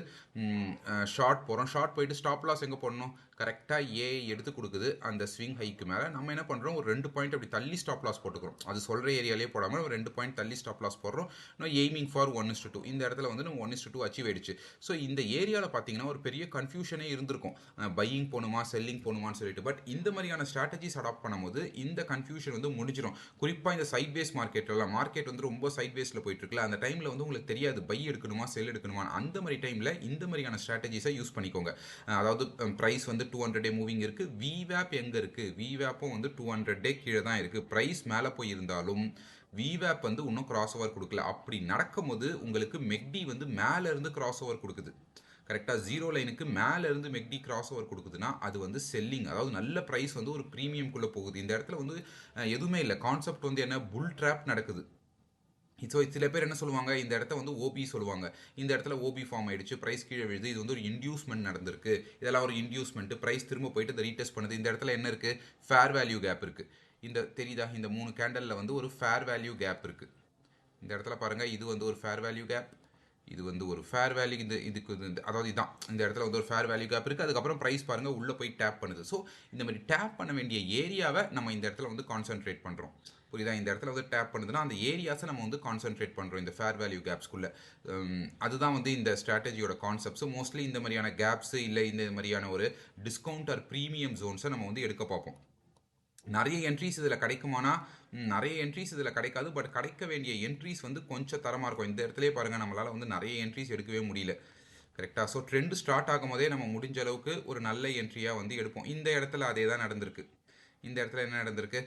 ஷார்ட் போகிறோம். ஷார்ட் போயிட்டு ஸ்டாப் லாஸ் எங்கே போடணும், கரெக்டாக ஏ எடுத்து கொடுக்குது அந்த ஸ்விங் ஹைக்கு மேலே. நம்ம என்ன பண்ணுறோம், ஒரு 2 பாயிண்ட் அப்படி தள்ளி ஸ்டாப் லாஸ் போட்டுக்கிறோம். அது சொல்கிற ஏரியாலே போடாமல் ஒரு 2 பாயிண்ட் தள்ளி ஸ்டாப் லாஸ் போடுறோம். இன்னும் எய்மிங் ஃபார் 1:2. இந்த இடத்துல வந்து நம்ம 1:2 அச்சீவ் ஆயிடுச்சு. ஸோ இந்த ஏரியாவில் பார்த்தீங்கன்னா ஒரு பெரிய கன்ஃபியூஷனே இருந்திருக்கும், பையிங் போகணுமா செல்லிங் போகணுமான்னு சொல்லிட்டு. பட் இந்த மாதிரியான ஸ்ட்ராட்டஜிஸ் அடாப்ட் பண்ணும்போது இந்த கன்ஃபியூஷன் வந்து முடிஞ்சிடும். குறிப்பாக இந்த சைட் பேஸ் மார்க்கெட்டில் மார்க்கெட் வந்து ரொம்ப சைட் பேஸில் போயிட்டு இருக்குல்ல, அந்த டைமில் வந்து உங்களுக்கு தெரியாது பை எடுக்கணுமா செல் எடுக்கணுமா. அந்த மாதிரி டைமில் இந்த மாதிரியான ஸ்ட்ராட்டஜிஸை யூஸ் பண்ணிக்கோங்க. அதாவது ப்ரைஸ் வந்து 200 டே மூவிங் இருக்குது. விவேப் எங்கே இருக்குது, விவேப்பும் வந்து 200 டே கீழே தான் இருக்குது. ப்ரைஸ் மேலே போயிருந்தாலும் விவேப் வந்து இன்னும் கிராஸ் ஓவர் கொடுக்கல. அப்படி நடக்கும்போது உங்களுக்கு மெக்டி வந்து மேலே இருந்து கிராஸ் ஓவர் கொடுக்குது. கரெக்டாக ஜீரோ லைனுக்கு மேலே இருந்து மெக்டி கிராஸ் ஓவர் கொடுக்குதுன்னா அது வந்து செல்லிங். அதாவது நல்ல ப்ரைஸ் வந்து ஒரு ப்ரீமியம்குள்ளே போகுது. இந்த இடத்துல வந்து எதுவுமே இல்லை. கான்செப்ட் வந்து என்ன, புல் ட்ராப் நடக்குது. ஸோ சில பேர் என்ன சொல்லுவாங்க, இந்த இடத்த வந்து ஓபி சொல்லுவாங்க. இந்த இடத்துல ஓபி ஃபார்ம் ஆயிடுச்சு, ப்ரைஸ் கீழே விழுது, இது வந்து ஒரு இன்டியூஸ்மெண்ட் நடந்திருக்கு, இதெல்லாம் ஒரு இன்டியூஸ்மெண்ட், ப்ரைஸ் திரும்ப போயிட்டு இதை ரீடெஸ்ட் பண்ணுது. இந்த இடத்துல என்ன இருக்குது, ஃபேர் வேல்யூ கேப் இருக்குது. இந்த தெரியுதா, இந்த 3 கேண்டலில் வந்து ஒரு ஃபேர் வேல்யூ கேப் இருக்குது. இந்த இடத்துல பாருங்கள், இது வந்து ஒரு ஃபேர் வேல்யூ கேப், இது வந்து ஒரு ஃபேர் வேல்யூ, இதுக்கு அதாவது இதான் இந்த இடத்துல வந்து ஒரு ஃபேர் வேல்யூ கேப் இருக்குது. அதுக்கப்புறம் ப்ரைஸ் பாருங்கள் உள்ளே போய் டேப் பண்ணுது. ஸோ இந்த மாதிரி டேப் பண்ண வேண்டிய ஏரியாவை நம்ம இந்த இடத்துல வந்து கான்சென்ட்ரேட் பண்ணுறோம். புரியுதா, இந்த இடத்துல வந்து டேப் பண்ணுதுன்னா அந்த ஏரியாஸை நம்ம வந்து கான்சென்ட்ரேட் பண்ணுறோம் இந்த ஃபேர் வேல்யூ கேப்ஸ்குள்ளே. அதுதான் வந்து இந்த ஸ்ட்ராட்டஜியோட கான்செப்ட்ஸ். மோஸ்ட்லி இந்த மாதிரியான கேப்ஸு இல்லை இந்த மாதிரியான ஒரு டிஸ்கவுண்ட் ஆர் ப்ரீமியம் ஜோன்ஸை நம்ம வந்து எடுக்க பார்ப்போம். நிறைய என்ட்ரிஸ் இதில் கிடைக்குமானா நிறைய என்ட்ரிஸ் இதில் கிடைக்காது. பட் கிடைக்க வேண்டிய என்ட்ரிஸ் வந்து கொஞ்சம் தரமாக இருக்கும். இந்த இடத்துல பாருங்கள், நம்மளால் வந்து நிறைய என்ட்ரிஸ் எடுக்கவே முடியல. கரெக்டாக. ஸோ ட்ரெண்ட் ஸ்டார்ட் ஆகும் போதே நம்ம முடிஞ்ச அளவுக்கு ஒரு நல்ல என்ட்ரியாக வந்து எடுப்போம். இந்த இடத்துல அதே தான் நடந்திருக்கு. இந்த இடத்துல என்ன நடந்திருக்கு,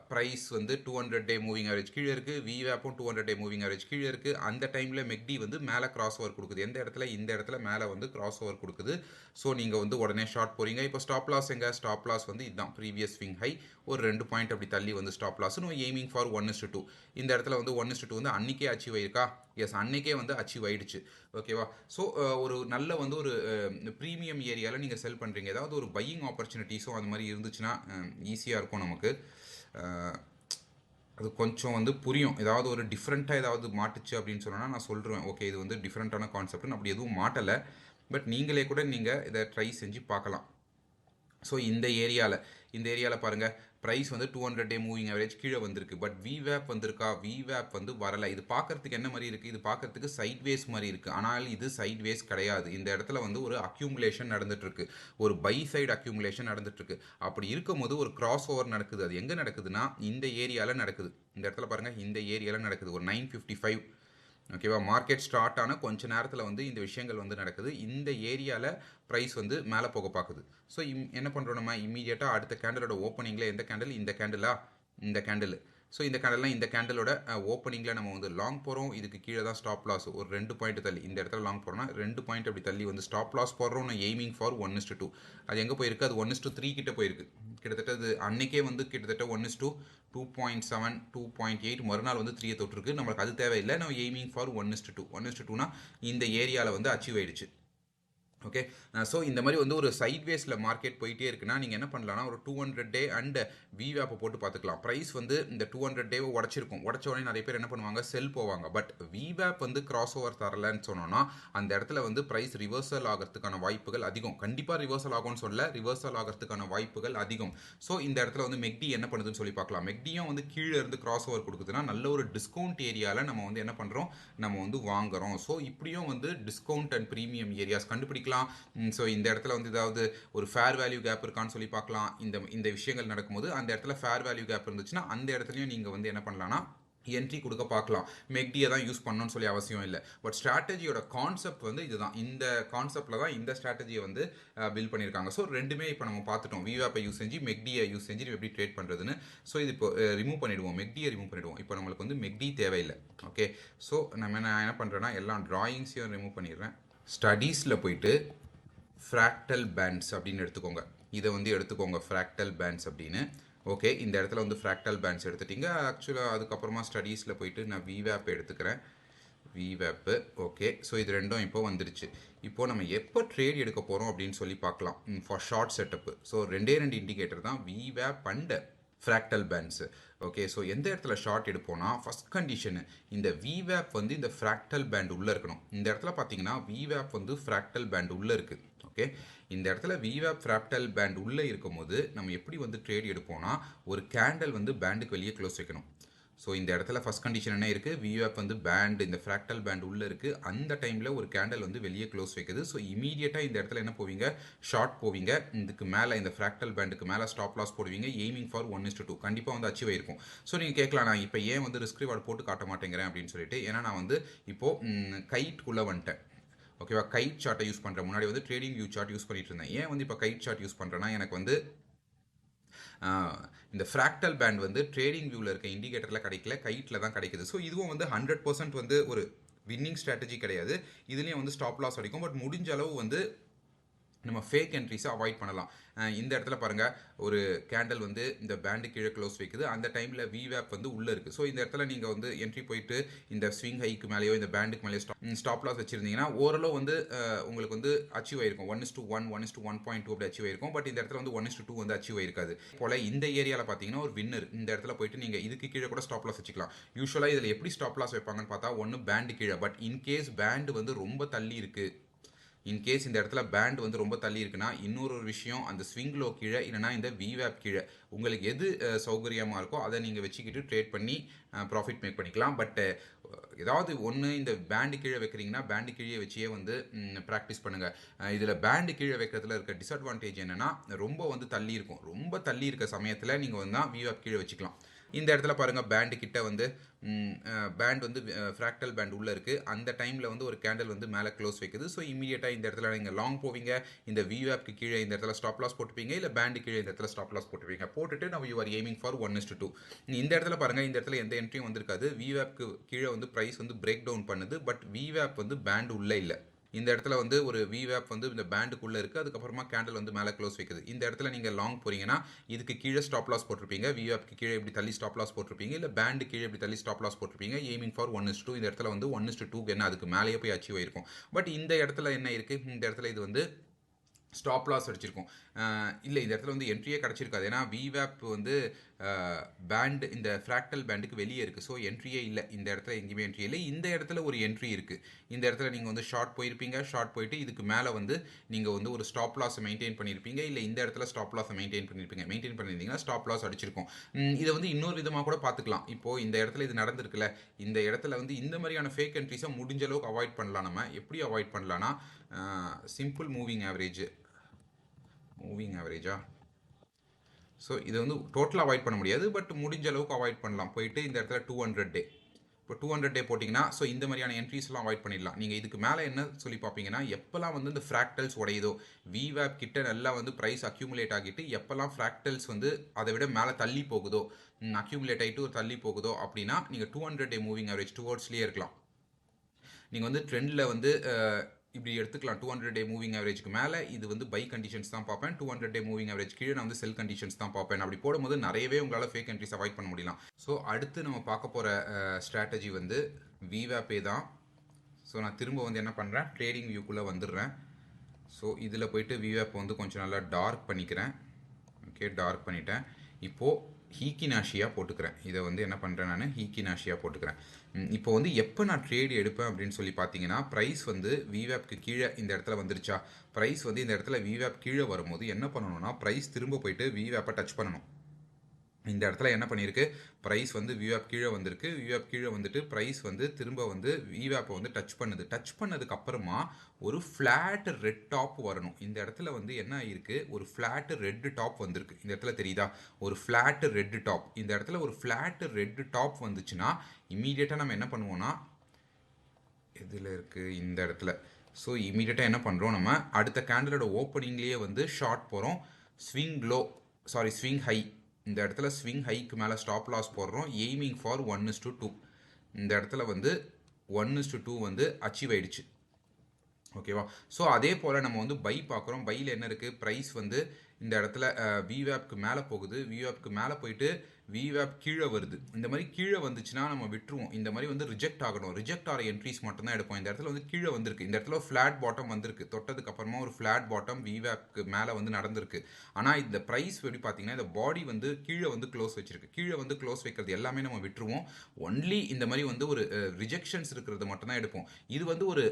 ப்ரைஸ் வந்து 200 டே மூவிங் ஆவரேஜ் கீழே இருக்குது, விவேப்பும் 200 டே மூவிங் ஆவரேஜ் கீழே இருக்குது. அந்த டைமில் மெக்டி வந்து மேலே கிராஸ் ஓவர் கொடுக்குது. எந்த இடத்துல, இந்த இடத்துல மேலே வந்து கிராஸ் ஓவர் கொடுக்குது. ஸோ நீங்கள் வந்து உடனே ஷார்ட் போகிறீங்க. இப்போ ஸ்டாப் லாஸ் எங்கே, ஸ்டாப் லாஸ் வந்து இதுதான் ப்ரீவியஸ் ஸ்விங் ஹை, ஒரு 2 பாயிண்ட் அப்படி தள்ளி வந்து ஸ்டாப் லாஸ். Aiming for 1:2. இந்த இடத்துல வந்து 1:2 வந்து அன்றைக்கே அச்சீவ் ஆயிருக்கா, எஸ் அன்றைக்கே வந்து அச்சீவ் ஆயிடுச்சு. ஓகேவா. ஸோ ஒரு நல்ல வந்து ஒரு ப்ரீமியம் ஏரியாவில் நீங்கள் செல் பண்ணுறீங்க. ஏதாவது ஒரு பையிங் ஆப்பர்ச்சுனிட்டிஸும் அது மாதிரி இருந்துச்சுன்னா ஈஸியாக இருக்கும் நமக்கு. அது கொஞ்சம் வந்து புரியும். ஏதாவது ஒரு டிஃப்ரெண்ட்டாக ஏதாவது மாட்டுச்சு அப்படின்னு சொன்னால் நான் சொல்கிறேன், ஓகே இது வந்து டிஃப்ரெண்ட்டான கான்செப்ட்னு. அப்படி எதுவும் மாட்டலை. பட் நீங்களே கூட நீங்கள் இதை ட்ரை செஞ்சு பார்க்கலாம். ஸோ இந்த ஏரியாவில் பாருங்கள், ப்ரைஸ் வந்து 200 டே மூவிங் ஆவரேஜ் கீழே வந்திருக்கு. பட் விவேப் வந்திருக்கா, விவேப் வந்து வரலை. இது பார்க்குறதுக்கு என்ன மாதிரி இருக்குது, இது பார்க்குறதுக்கு சைட் வேஸ் மாதிரி இருக்குது. ஆனால் இது சைட் வேஸ் கிடையாது. இந்த இடத்துல வந்து ஒரு அக்யூமுலேஷன் நடந்துட்டுருக்கு, ஒரு பை சைடு அக்யூமுலேஷன் நடந்துட்டுருக்கு. அப்படி இருக்கும்போது ஒரு கிராஸ் ஓவர் நடக்குது. அது எங்கே நடக்குதுன்னா இந்த ஏரியாவில் நடக்குது. இந்த இடத்துல பாருங்கள், இந்த ஏரியாவில் நடக்குது. ஒரு 955. ஓகேவா. மார்க்கெட் ஸ்டார்ட் ஆன கொஞ்ச நேரத்தில் வந்து இந்த விஷயங்கள் வந்து நடக்குது. இந்த ஏரியாவில் ப்ரைஸ் வந்து மேலே போக பார்க்குது. ஸோ என்ன பண்ணுறோம், நம்ம இம்மீடியட்டாக அடுத்த கேண்டலோட ஓப்பனிங்கில், எந்த கேண்டில், இந்த கேண்டிலா, இந்த கேண்டில். ஸோ இந்த கேண்டல்லாம் இந்த கேண்டலோட ஓப்பனிங்கில் நம்ம வந்து லாங் போகிறோம். இதுக்கு கீழே தான் ஸ்டாப் லாஸ், ஒரு 2 பாயிண்ட் தள்ளி. இந்த இடத்துல லாங் போகிறோம்னா 2 பாயிண்ட் அப்படி தள்ளி வந்து ஸ்டாப் லாஸ் போடுறோம். நான் எய்மிங் ஃபார் 1:2. அது எங்கே போயிருக்கு, அது 1:3 கிட்ட போயிருக்கு. கிட்டத்தட்ட அது அன்னைக்கே வந்து கிட்டத்தட்ட 1:2.7 2.8 மறுநாள் வந்து 3 தொட்டிருக்கு. நம்மளுக்கு அது தேவையில்லை. நம்ம எய்மிங் ஃபார் 1:2. 1:2னா இந்த ஏரியாவில் வந்து அச்சீவ் ஆயிடுச்சு. ஓகே. ஸோ இந்த மாதிரி வந்து ஒரு சைட்வேஸில் மார்க்கெட் போயிட்டே இருக்குன்னா நீங்கள் என்ன பண்ணலாம்னா ஒரு 200 டே அண்ட் விவேப்பை போட்டு பார்த்துக்கலாம். ப்ரைஸ் வந்து இந்த 200 டேவை உடச்சிருக்கும். உடச்ச உடனே நிறைய பேர் என்ன பண்ணுவாங்க, செல் போவாங்க. பட் விவேப் வந்து கிராஸ் ஓவர் தரலன்னு சொன்னோன்னா அந்த இடத்துல வந்து ப்ரைஸ் ரிவர்சல் ஆகிறதுக்கான வாய்ப்புகள் அதிகம். கண்டிப்பாக ரிவர்சல் ஆகும்னு சொல்ல, ரிவர்சல் ஆகிறதுக்கான வாய்ப்புகள் அதிகம். ஸோ இந்த இடத்துல வந்து மெக்டி என்ன பண்ணுதுன்னு சொல்லி பார்க்கலாம். மெக்டியும் வந்து கீழே இருந்து கிராஸ் ஓவர் கொடுக்குதுன்னா நல்ல ஒரு டிஸ்கவுண்ட் ஏரியாவில் நம்ம வந்து என்ன பண்ணுறோம், நம்ம வந்து வாங்குறோம். ஸோ இப்படியும் வந்து டிஸ்கவுண்ட் அண்ட் ப்ரீமியம் ஏரியாஸ் கண்டுபிடிக்கலாம். ஸோ இந்த இடத்துல வந்து ஏதாவது ஒரு ஃபேர் வேல்யூ கேப் இருக்கான்னு சொல்லி பார்க்கலாம். இந்த இந்த விஷயங்கள் நடக்கும்போது அந்த இடத்துல ஃபேர் வேல்யூ கேப் இருந்துச்சுன்னா அந்த இடத்துலையும் நீங்கள் வந்து என்ன பண்ணலாம்னா என்ட்ரி கொடுக்க பார்க்கலாம். மெக்டியை தான் யூஸ் பண்ணணும்னு சொல்லி அவசியம் இல்லை. பட் ஸ்ட்ராட்டஜியோட கான்செப்ட் வந்து இதுதான். இந்த கான்செப்டில் தான் இந்த ஸ்ட்ராட்டஜியை வந்து பில்ட் பண்ணியிருக்காங்க. ஸோ ரெண்டுமே இப்போ நம்ம பார்த்துட்டோம். விவேப்பை யூஸ் செஞ்சு மெக்டியை யூஸ் செஞ்சு எப்படி ட்ரேட் பண்ணுறதுன்னு. ஸோ இது இப்போ ரிமூவ் பண்ணிவிடுவோம், மெக்டியை ரிமூவ் பண்ணிவிடுவோம். இப்போ நம்மளுக்கு வந்து மெக்டி தேவையில்லை. ஓகே. ஸோ நான் என்ன பண்ணுறேன்னா எல்லா ட்ராயிங்ஸையும் ரிமூவ் பண்ணிடுறேன். ஸ்டடீஸில் போயிட்டு ஃப்ராக்டல் பேண்ட்ஸ் அப்படின்னு எடுத்துக்கோங்க. இதை வந்து எடுத்துக்கோங்க, ஃப்ராக்டல் பேண்ட்ஸ் அப்படின்னு. ஓகே. இந்த இடத்துல வந்து ஃப்ராக்டல் பேண்ட்ஸ் எடுத்துட்டிங்க. ஆக்சுவலாக அதுக்கப்புறமா ஸ்டடீஸில் போயிட்டு நான் விவேப் எடுத்துக்கிறேன். விவேப்பு. ஓகே. ஸோ இது ரெண்டும் இப்போ வந்துருச்சு. இப்போது நம்ம எப்போ ட்ரேட் எடுக்க போகிறோம் அப்படின்னு சொல்லி பார்க்கலாம். For short setup. ஸோ ரெண்டு இண்டிகேட்டர் தான், விவேப் and fractal bands. Okay. So எந்த இடத்துல ஷார்ட் எடுப்போம்னா ஃபஸ்ட் கண்டிஷனு இந்த விவேப் வந்து இந்த ஃப்ராக்டல் பேண்ட் உள்ளே இருக்கணும். இந்த இடத்துல பார்த்தீங்கன்னா விவேப் வந்து ஃப்ராக்டல் பேண்ட் உள்ளே இருக்குது. ஓகே. இந்த இடத்துல விவேப் ஃப்ராக்டல் பேண்ட் உள்ளே இருக்கும்போது நம்ம எப்படி வந்து ட்ரேட் எடுப்போம்னா ஒரு கேண்டல் வந்து பேண்டுக்கு வெளியே க்ளோஸ் வைக்கணும். ஸோ இந்த இடத்துல ஃபஸ்ட் கண்டிஷன் என்ன இருக்குது, விவேப் வந்து பேண்ட் இந்த ஃப்ராக்டல் பேண்ட் உள்ளே இருக்குது. அந்த டைமில் ஒரு கேண்டல் வந்து வெளியே க்ளோஸ் வைக்குது. ஸோ இமீடியட்டாக இந்த இடத்துல என்ன போவீங்க, ஷார்ட் போவீங்க. இதுக்கு மேலே இந்த ஃப்ராக்டல் பேண்டுக்கு மேலே ஸ்டாப் லாஸ் போடுவீங்க. எய்மிங் ஃபார் 1:2 கண்டிப்பாக வந்து அச்சீவ் ஆயிருக்கும். ஸோ நீங்கள் கேட்கலாம், நான் இப்போ ஏன் வந்து ரிஸ்க் ரிவார்டு போட்டு காட்ட மாட்டேங்கிறேன் அப்படின்னு சொல்லிட்டு. ஏன்னா நான் வந்து இப்போது கைட்குள்ளே வந்துட்டேன். ஓகேவா. கைட் சார்ட்டை யூஸ் பண்ணுறேன். முன்னாடி வந்து ட்ரேடிங் வியூ சார்ட் யூஸ் பண்ணிட்டு இருந்தேன். ஏன் வந்து இப்போ கைட் சார்ட் யூஸ் பண்ணுறேன்னா எனக்கு வந்து இந்த ஃப்ராக்டல் பேண்ட் வந்து ட்ரேடிங் வியூவில் இருக்க இண்டிகேட்டரில் கிடைக்கல, கைட்டில் தான் கிடைக்குது. ஸோ இதுவும் வந்து 100% வந்து ஒரு வின்னிங் ஸ்ட்ராட்டஜி கிடையாது. இதுலேயும் வந்து ஸ்டாப் லாஸ் அடிக்கும். பட் முடிஞ்ச அளவு வந்து நம்ம ஃபேக் என்ட்ரிஸை அவாய்ட் பண்ணலாம். இந்த இடத்துல பாருங்கள், ஒரு கேண்டல் வந்து இந்த பேண்டு கீழே க்ளோஸ் வைக்குது. அந்த டைமில் விவேப் வந்து உள்ளே இருக்குது. ஸோ இந்த இடத்துல நீங்கள் வந்து என்ட்ரி போயிட்டு இந்த ஸ்விங் ஹைக்கு மேலேயோ இந்த பேண்டுக்கு மேலேயோ ஸ்டாப் லாஸ் வச்சுருந்தீங்கன்னா ஓரளவு வந்து உங்களுக்கு வந்து அச்சீவ் ஆயிருக்கும். 1:1, 1:1.2 அப்படி அச்சீவ் ஆயிருக்கும். பட் இந்த இடத்துல வந்து 1:2 வந்து அச்சீவ் ஆயிருக்காது. போல் இந்த ஏரியாவில் பார்த்தீங்கன்னா ஒரு வின்னர். இந்த இடத்துல போயிட்டு நீங்கள் இதுக்கு கீழே கூட ஸ்டாப் லாஸ் வச்சுக்கலாம். யூஸ்வலாக இதில் எப்படி ஸ்டாப் லாஸ் வைப்பாங்கன்னு பார்த்தா ஒன்று பேண்டு கீழே. பட் இன்கேஸ் பேண்டு வந்து ரொம்ப தள்ளி இருக்குது, இன்கேஸ் இந்த இடத்துல பேண்ட் வந்து ரொம்ப தள்ளி இருக்குன்னா இன்னொரு விஷயம், அந்த ஸ்விங் லோ கீழே இல்லைனா இந்த விவேப் கீழே உங்களுக்கு எது சௌகரியமாக இருக்கோ அதை நீங்கள் வச்சுக்கிட்டு ட்ரேட் பண்ணி ப்ராஃபிட் மேக் பண்ணிக்கலாம். பட் ஏதாவது ஒன்று இந்த பேண்டு கீழே வைக்கிறீங்கன்னா பேண்டு கீழே வச்சே வந்து ப்ராக்டிஸ் பண்ணுங்கள். இதில் பேண்டு கீழே வைக்கிறதுல இருக்க டிஸ்அட்வான்டேஜ் என்னென்னா ரொம்ப வந்து தள்ளி இருக்கும். ரொம்ப தள்ளி இருக்க சமயத்தில் நீங்கள் வந்து தான் விவேப் கீழே வச்சுக்கலாம். இந்த இடத்துல பாருங்கள், பேண்டு கிட்ட வந்து பேண்ட் வந்து ஃப்ராக்டல் பேண்ட் உள்ளே இருக்குது. அந்த டைமில் வந்து ஒரு கேண்டல் வந்து மேலே க்ளோஸ் வைக்குது. ஸோ இமீடியட்டாக இந்த இடத்துல நீங்கள் லாங் போவீங்க. இந்த விவேப்க்கு கீழே இந்த இடத்துல ஸ்டாப் லாஸ் போட்டுப்பீங்க, இல்லை பேண்டு கீழே இந்த இடத்துல ஸ்டாப் லாஸ் போட்டுப்பீங்க. போட்டுட்டு நம்ம யூ ஆர் எய்மிங் ஃபார் 1:2. இந்த இடத்துல பாருங்கள், இந்த இடத்துல எந்த என்ட்ரியும் வந்திருக்காது. விவேப்க்கு கீழே வந்து ப்ரைஸ் வந்து பிரேக் டவுன் பண்ணுது. பட் விவேப் வந்து பேண்டு உள்ளே இல்லை. இந்த இடத்துல வந்து ஒரு விவேப் வந்து இந்த பேண்டுக்குள்ளே இருக்குது. அதுக்கப்புறமா கேண்டல் வந்து மேலே க்ளோஸ் வைக்குது. இந்த இடத்துல நீங்கள் லாங் போகிறீங்கன்னா இதுக்கு கீழே ஸ்டாப் லாஸ் போட்டிருப்பீங்க. விவேப்க்கு கீழே இப்படி தள்ளி ஸ்டாப் லாஸ் போட்டிருப்பீங்க, இல்லை பேண்டு கீழே இப்படி தள்ளி ஸ்டாப் லாஸ் போட்டிருப்பீங்க. Aiming for 1:2. இந்த இடத்துல வந்து 1:2 என்ன அதுக்கு மேலேயே போய் அச்சீவ் ஆயிருக்கும். பட் இந்த இடத்துல என்ன இருக்குது, இந்த இடத்துல இது வந்து ஸ்டாப் லாஸ் அடிச்சிருக்கும். இல்லை, இந்த இடத்துல வந்து என்ட்ரியே கிடச்சிருக்காது. ஏன்னா விவேப் வந்து பேண்ட் இந்த ஃப்ராக்டல் பேண்டுக்கு வெளியே இருக்குது. ஸோ என்ட்ரியே இல்லை. இந்த இடத்துல எங்கேயுமே என்ட்ரி இல்லை. இந்த இடத்துல ஒரு என்ட்ரி இருக்குது. இந்த இடத்துல நீங்கள் வந்து ஷார்ட் போயிருப்பீங்க. ஷார்ட் போயிட்டு இதுக்கு மேலே வந்து நீங்கள் வந்து ஒரு ஸ்டாப் லாஸை மெயின்டைன் பண்ணியிருப்பீங்க, இல்லை இந்த இடத்துல ஸ்டாப் லாஸை மெயின்டைன் பண்ணியிருந்தீங்கன்னா ஸ்டாப் லாஸ் அடிச்சிருக்கும். இதை வந்து இன்னொரு விதமாக கூட பார்த்துக்கலாம். இப்போது இந்த இடத்துல இது நடந்திருக்குல்ல, இந்த இடத்துல வந்து இந்த மாதிரியான ஃபேக் என்ட்ரிஸை முடிஞ்ச அளவுக்கு அவாய்ட் பண்ணலாம். நம்ம எப்படி அவாய்ட் பண்ணலான்னா சிம்பிள் மூவிங் ஆவரேஜா. ஸோ இதை வந்து டோட்டலாக அவாய்ட் பண்ண முடியாது, பட் முடிஞ்ச அளவுக்கு அவாய்ட் பண்ணலாம். போயிட்டு இந்த இடத்துல 200 டே, இப்போ 200 டே போட்டிங்கன்னா ஸோ இந்த மாதிரியான என்ட்ரிஸ்லாம் அவாய்ட் பண்ணிடலாம். நீங்கள் இதுக்கு மேலே என்ன சொல்லி பார்ப்பீங்கன்னா, எப்போல்லாம் வந்து இந்த ஃப்ராக்டல்ஸ் உடையுதோ, விவேப் கிட்ட நல்லா வந்து ப்ரைஸ் அக்யூமுலேட் ஆகிட்டு எப்போல்லாம் ஃப்ராக்டல்ஸ் வந்து அதை விட மேலே தள்ளி போகுதோ, அக்யூமுலேட் ஆகிட்டு தள்ளி போகுதோ அப்படின்னா நீங்கள் 200 டே மூவிங் ஆவரேஜ் டுவோர்ட்ஸ்லேயே இருக்கலாம். நீங்கள் வந்து ட்ரெண்டில் வந்து இப்படி எடுத்துக்கலாம். 200 டே மூவிங் ஆவரேஜ்க்கு மேலே இது வந்து பை கண்டிஷன்ஸ் தான் பார்ப்பேன். 200 டே மூவிங் ஆவரேஜ் கீழே நான் வந்து செல் கண்டிஷன்ஸ் தான் பார்ப்பேன். அப்படி போடும்போது நிறையவே உங்களால் ஃபேக் என்ட்ரிஸ் அவாய்ட் பண்ண முடியலாம். ஸோ அடுத்து நம்ம பார்க்க போகிற ஸ்ட்ராட்டஜி வந்து விவேப்பே தான். ஸோ நான் திரும்ப வந்து என்ன பண்ணுறேன், ட்ரேடிங் வியூக்குள்ளே வந்துடுறேன். ஸோ இதில் போயிட்டு விவேப்பை வந்து கொஞ்சம் நல்லா டார்க் பண்ணிக்கிறேன். ஓகே, டார்க் பண்ணிட்டேன். இப்போது ஹீக்கினாஷியா போட்டுக்கிறேன். இதை வந்து என்ன பண்ணுறேன், நான் ஹீக்கினாஷியா போட்டுக்கிறேன். இப்போ வந்து எப்போ நான் ட்ரேட் எடுப்பேன் அப்படின்னு சொல்லி பார்த்தீங்கன்னா, ப்ரைஸ் வந்து விவேப்க்கு கீழே இந்த இடத்துல வந்துருச்சா, ப்ரைஸ் வந்து இந்த இடத்துல விவேப் கீழே வரும்போது என்ன பண்ணணும்னா, ப்ரைஸ் திரும்ப போயிட்டு விவேப்பை டச் பண்ணணும். இந்த இடத்துல என்ன பண்ணியிருக்கு, ப்ரைஸ் வந்து விவேப் கீழே வந்திருக்கு. விவேப் கீழே வந்துட்டு ப்ரைஸ் வந்து திரும்ப வந்து விவேப்பை வந்து டச் பண்ணுது. டச் பண்ணதுக்கு அப்புறமா ஒரு ஃப்ளாட் ரெட் டாப் வரணும். இந்த இடத்துல வந்து என்ன ஆயிருக்கு, ஒரு ஃப்ளாட் ரெட் டாப் வந்திருக்கு. இந்த இடத்துல தெரியுதா, ஒரு ஃப்ளாட் ரெட் டாப். இந்த இடத்துல ஒரு ஃப்ளாட் ரெட் டாப் வந்துச்சுன்னா இமீடியட்டாக நம்ம என்ன பண்ணுவோம்னா, இதில் இருக்குது இந்த இடத்துல. ஸோ இமீடியட்டாக என்ன பண்ணுறோம், நம்ம அடுத்த கேண்டலோட ஓப்பனிங்லேயே வந்து ஷார்ட் போகிறோம். Swing high. இந்த இடத்துல ஸ்விங் ஹைக்கு மேலே ஸ்டாப் லாஸ் போடுறோம். Aiming for 1:2. இந்த இடத்துல வந்து 1:2 வந்து அச்சீவ் ஆயிடுச்சு. ஓகேவா. ஸோ அதே போல் நம்ம வந்து பை பார்க்குறோம். பையில் என்ன இருக்குது, ப்ரைஸ் வந்து இந்த இடத்துல விவேப்க்கு மேலே போகுது. விவேப்க்கு மேலே போயிட்டு விவேப் கீழே வருது. இந்த மாதிரி கீழே வந்துச்சுன்னா நம்ம விட்டுருவோம். இந்த மாதிரி வந்து ரிஜெக்ட் ஆகணும். ரிஜெக்ட் ஆகிற என்ட்ரிஸ் மட்டும் தான் எடுப்போம். இந்த இடத்துல வந்து கீழே வந்திருக்கு. இந்த இடத்துல ஃப்ளாட் பாட்டம் வந்திருக்கு. தொட்டதுக்கு அப்புறமா ஒரு ஃப்ளாட் பாட்டம் விவேப்க்கு மேலே வந்து நடந்திருக்கு. ஆனால் இந்த ப்ரைஸ் எப்படி பார்த்தீங்கன்னா, இந்த பாடி வந்து கீழே வந்து க்ளோஸ் வச்சிருக்கு. கீழே வந்து க்ளோஸ் வைக்கிறது எல்லாமே நம்ம விட்டுருவோம். ஒன்லி இந்த மாதிரி வந்து ஒரு ரிஜெக்ஷன்ஸ் இருக்கிறது மட்டும் தான் எடுப்போம். இது வந்து ஒரு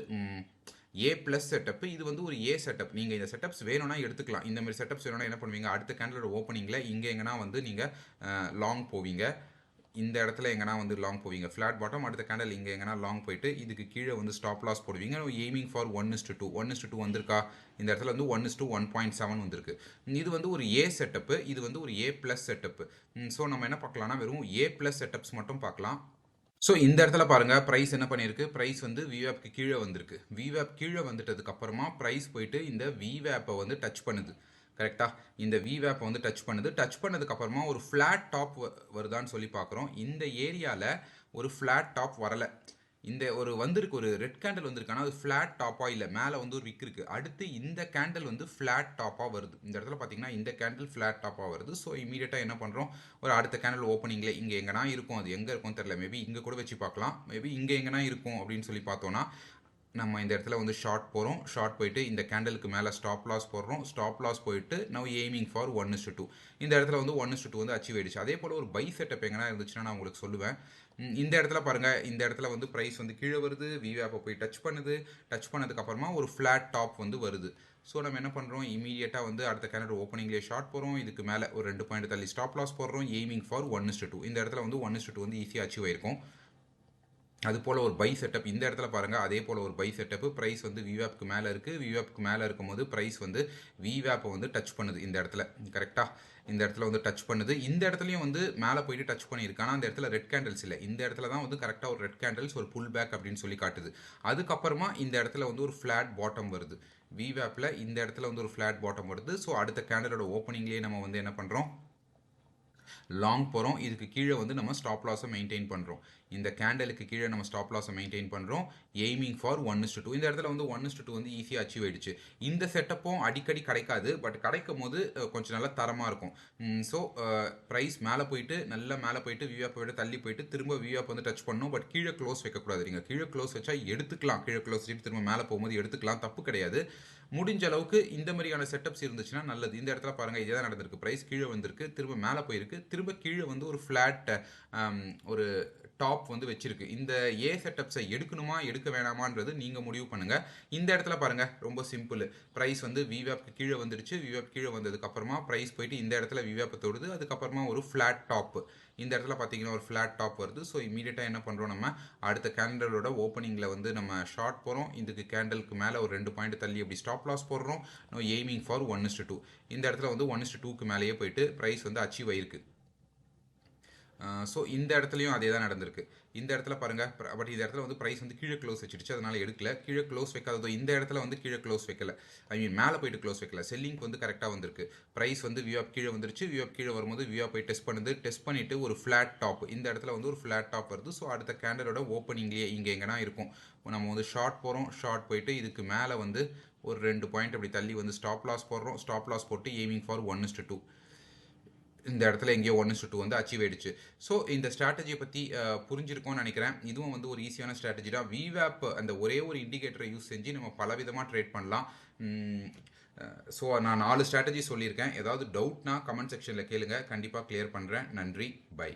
ஏ ப்ளஸ் செட்டப். இது வந்து ஒரு ஏ செட்டப். நீங்கள் இந்த செட்டப்ஸ் வேணும்னா எடுத்துக்கலாம். இந்த மாதிரி செட்டப்ஸ் வேணும்னா என்ன பண்ணுவீங்க, அடுத்த கேண்டலோட ஓப்பனிங்கில் இங்கே எங்கன்னா வந்து நீங்கள் லாங் போவீங்க. இந்த இடத்துல எங்கன்னா வந்து லாங் போவீங்க. ஃப்ளாட் பாட்டம், அடுத்த கேண்டல் இங்கே எங்கன்னா லாங் போயிட்டு இதுக்கு கீழே வந்து ஸ்டாப் லாஸ் போடுவீங்க. Aiming for 1:2. 1:2 வந்திருக்கா, இந்த இடத்துல வந்து 1:1.7 வந்திருக்கு. இது வந்து ஒரு ஏ செட்டப்பு. இது வந்து ஒரு ஏ ப்ளஸ் செட்டப்பு. ஸோ நம்ம என்ன பார்க்கலாம்னா, வெறும் ஏ ப்ளஸ் செட்டப்ஸ் மட்டும் பார்க்கலாம். ஸோ இந்த இடத்துல பாருங்க, ப்ரைஸ் என்ன பண்ணியிருக்கு, ப்ரைஸ் வந்து விவேப்க்கு கீழே வந்திருக்கு. விவேப் கீழே வந்துட்டதுக்கு அப்புறமா ப்ரைஸ் போயிட்டு இந்த விவேப்பை வந்து டச் பண்ணுது. கரெக்டா, இந்த விவேப்பை வந்து டச் பண்ணுது. டச் பண்ணதுக்கு அப்புறமா ஒரு ஃப்ளாட் டாப் வருதான்னு சொல்லி பார்க்குறோம். இந்த ஏரியாவில் ஒரு ஃப்ளாட் டாப் வரலை. இந்த ஒரு வந்திருக்கு, ஒரு ரெட் கேண்டில் வந்திருக்கு. ஆனால் அது ஃப்ளாட் டாப்பாக இல்லை, மேலே வந்து ஒரு விக் இருக்குது. அடுத்து இந்த கேண்டில் வந்து ஃப்ளாட் டாப்பாக வருது. இந்த இடத்துல பார்த்தீங்கன்னா இந்த கேண்டில் ஃப்ளாட் டாப்பாக வருது. ஸோ இமீடியட்டாக என்ன பண்ணுறோம், ஒரு அடுத்த கேண்டில் ஓப்பனிங்கில் இங்கே எங்கன்னா இருக்கும். அது எங்கே இருக்கும்னு தெரியல. மேபி இங்கே கூட வச்சு பார்க்கலாம். மேபி இங்கே எங்கன்னா இருக்கும் அப்படின்னு சொல்லி பார்த்தோன்னா, நம்ம இந்த இடத்துல வந்து ஷார்ட் போகிறோம். ஷார்ட் போயிட்டு இந்த கேண்டலுக்கு மேலே ஸ்டாப் லாஸ் போடுறோம். ஸ்டாப் லாஸ் போயிட்டு நவ் எய்மிங் ஃபார் 1:2. இந்த இடத்துல வந்து 1:2 வந்து அச்சீவ் ஆயிடுச்சு. அதே போல் ஒரு பை செட்டப் எங்கன்னா இருந்துச்சுன்னா நான் உங்களுக்கு சொல்லுவேன். இந்த இடத்துல பாருங்கள், இந்த இடத்துல வந்து ப்ரைஸ் வந்து கீழே வருது. விவேப்பை போய் டச் பண்ணுது. டச் பண்ணதுக்கப்புறமா ஒரு ஃப்ளாட் டாப் வந்து வருது. ஸோ நம்ம என்ன பண்ணுறோம், இமீடியட்டாக வந்து அடுத்த கேண்டல் ஓப்பனிங்லேயே ஷார்ட் போகிறோம். இதுக்கு மேலே ஒரு 2 பாயிண்ட் தள்ளி ஸ்டாப் லாஸ் போடுறோம். Aiming for 1:2. இந்த இடத்துல வந்து 1:2 வந்து ஈஸியாக அச்சீவ் ஆயிருக்கும். அது போல் ஒரு பை செட்டப் இந்த இடத்துல பாருங்கள். அதே போல் ஒரு பை செட்டப். ப்ரைஸ் வந்து விவேப்க்கு மேலே இருக்குது. விவேப்க்கு மேலே இருக்கும்போது ப்ரைஸ் வந்து விவேப்பை வந்து டச் பண்ணுது இந்த இடத்துல. கரெக்டாக, இந்த இடத்துல வந்து டச் பண்ணுது. இந்த இடத்துலையும் வந்து மேலே போயிட்டு டச் பண்ணியிருக்கு. ஆனால் அந்த இடத்துல ரெட் கேண்டில்ஸ் இல்லை. இந்த இடத்துல தான் வந்து கரெக்டாக ஒரு ரெட் கேண்டில்ஸ், ஒரு புல் பேக் அப்படின்னு சொல்லி காட்டுது. அதுக்கப்புறமா இந்த இடத்துல வந்து ஒரு ஃப்ளாட் பாட்டம் வருது. விவேப்பில் இந்த இடத்துல வந்து ஒரு ஃப்ளாட் பாட்டம் வருது. ஸோ அடுத்த கேண்டலோட ஓப்பனிங்லேயே நம்ம வந்து என்ன பண்ணுறோம், லாங் போகிறோம். இதுக்கு கீழே வந்து நம்ம ஸ்டாப் லாஸை மெயின்டைன் பண்ணுறோம். இந்த கேண்டலுக்கு கீழே நம்ம ஸ்டாப் லாஸை மெயின்டைன் பண்ணுறோம். Aiming for 1:2. இந்த இடத்துல வந்து 1:2 வந்து ஈஸியாக அச்சீவ் ஆயிடுச்சு. இந்த செட்டப்பும் அடிக்கடி கிடைக்காது. பட் கிடைக்கும் போது கொஞ்சம் நல்லா தரமாக இருக்கும். ஸோ ப்ரைஸ் மேலே போயிட்டு, நல்லா மேலே போயிட்டு விவேப்பை விட தள்ளி போயிட்டு திரும்ப விவேப் வந்து டச் பண்ணணும். பட் கீழே க்ளோஸ் வைக்கக்கூடாது. நீங்கள் கீழே க்ளோஸ் வச்சா எடுத்துக்கலாம். கீழே க்ளோஸ் வச்சுட்டு திரும்ப மேலே போகும்போது எடுத்துக்கலாம், தப்பு கிடையாது. முடிஞ்ச அளவுக்கு இந்த மாதிரியான செட்டப்ஸ் இருந்துச்சுன்னா நல்லது. இந்த இடத்துல பாருங்கள், இதே தான் நடந்திருக்கு. ப்ரைஸ் கீழே வந்திருக்கு, திரும்ப மேலே போயிருக்கு, திரும்ப கீழே வந்து ஒரு ஃப்ளாட் ஒரு டாப் வந்து வச்சிருக்கு. இந்த ஏ செட்டப்ஸை எடுக்கணுமா எடுக்க வேணாமான்றது நீங்கள் முடிவு பண்ணுங்கள். இந்த இடத்துல பாருங்கள், ரொம்ப சிம்பிள். ப்ரைஸ் வந்து விவேப்க்கு கீழே வந்துடுச்சு. விவேப் கீழே வந்ததுக்கப்புறமா ப்ரைஸ் போயிட்டு இந்த இடத்துல விவேப்பை தொடுது. அதுக்கப்புறமா ஒரு ஃப்ளாட் டாப், இந்த இடத்துல பார்த்தீங்கன்னா ஒரு ஃப்ளாட் டாப் வருது. ஸோ இமீடியட்டாக என்ன பண்ணுறோம், நம்ம அடுத்த கேண்டலோட ஓப்பனிங்கில் வந்து நம்ம ஷார்ட் போகிறோம். இதுக்கு கேண்டலுக்கு மேலே ஒரு 2 பாயிண்ட் தள்ளி அப்படி ஸ்டாப் லாஸ் போடுறோம். Aiming for 1:2. இந்த இடத்துல வந்து 1:2க்கு மேலேயே போயிட்டு ப்ரைஸ் வந்து அச்சீவ் ஆயிருக்கு. ஸோ இந்த இடத்துலையும் அதே தான் நடந்திருக்கு. இந்த இடத்துல பாருங்கள், பட் இந்த இடத்துல வந்து ப்ரைஸ் வந்து கீழே க்ளோஸ் வச்சிருச்சு, அதனால் எடுக்கல. கீழே க்ளோஸ் வைக்காததோ இந்த இடத்துல வந்து கீழே க்ளோஸ் வைக்கல, ஐ மீன் மேலே போயிட்டு க்ளோஸ் வைக்கல. செல்லிங்க்கு வந்து கரெக்டாக வந்திருக்கு. ப்ரைஸ் வந்து விவேப் கீழே வந்துருச்சு. விவேப் கீழே வரும்போது விவேப் போய் டெஸ்ட் பண்ணுது. டெஸ்ட் பண்ணிவிட்டு ஒரு ஃப்ளாட் டாப், இந்த இடத்துல வந்து ஒரு ஃப்ளாட் டாப் வருது. ஸோ அடுத்த கேண்டலோட ஓப்பனிங்லேயே இங்கே எங்கன்னா இருக்கும். நம்ம வந்து ஷார்ட் போகிறோம். ஷார்ட் போயிட்டு இதுக்கு மேலே வந்து ஒரு 2 பாயிண்ட் அப்படி தள்ளி வந்து ஸ்டாப் லாஸ் போடுறோம். ஸ்டாப் லாஸ் போட்டு எய்மிங் ஃபார் 1:2. இந்த இடத்துல எங்கேயோ 1:2 வந்து அச்சீவ் ஆயிடுச்சு. ஸோ இந்த ஸ்ட்ராட்டஜியை பற்றி புரிஞ்சிருக்கும்னு நினைக்கிறேன். இதுவும் வந்து ஒரு ஈஸியான ஸ்ட்ராட்டஜி தான். விவேப் அந்த ஒரே ஒரு இண்டிகேட்டரை யூஸ் செஞ்சு நம்ம பலவிதமாக ட்ரேட் பண்ணலாம். ஸோ நான் 4 ஸ்ட்ராட்டஜி சொல்லியிருக்கேன். ஏதாவது டவுட்னா கமெண்ட் செக்ஷனில் கேளுங்க, கண்டிப்பாக கிளியர் பண்ணுறேன். நன்றி, பை.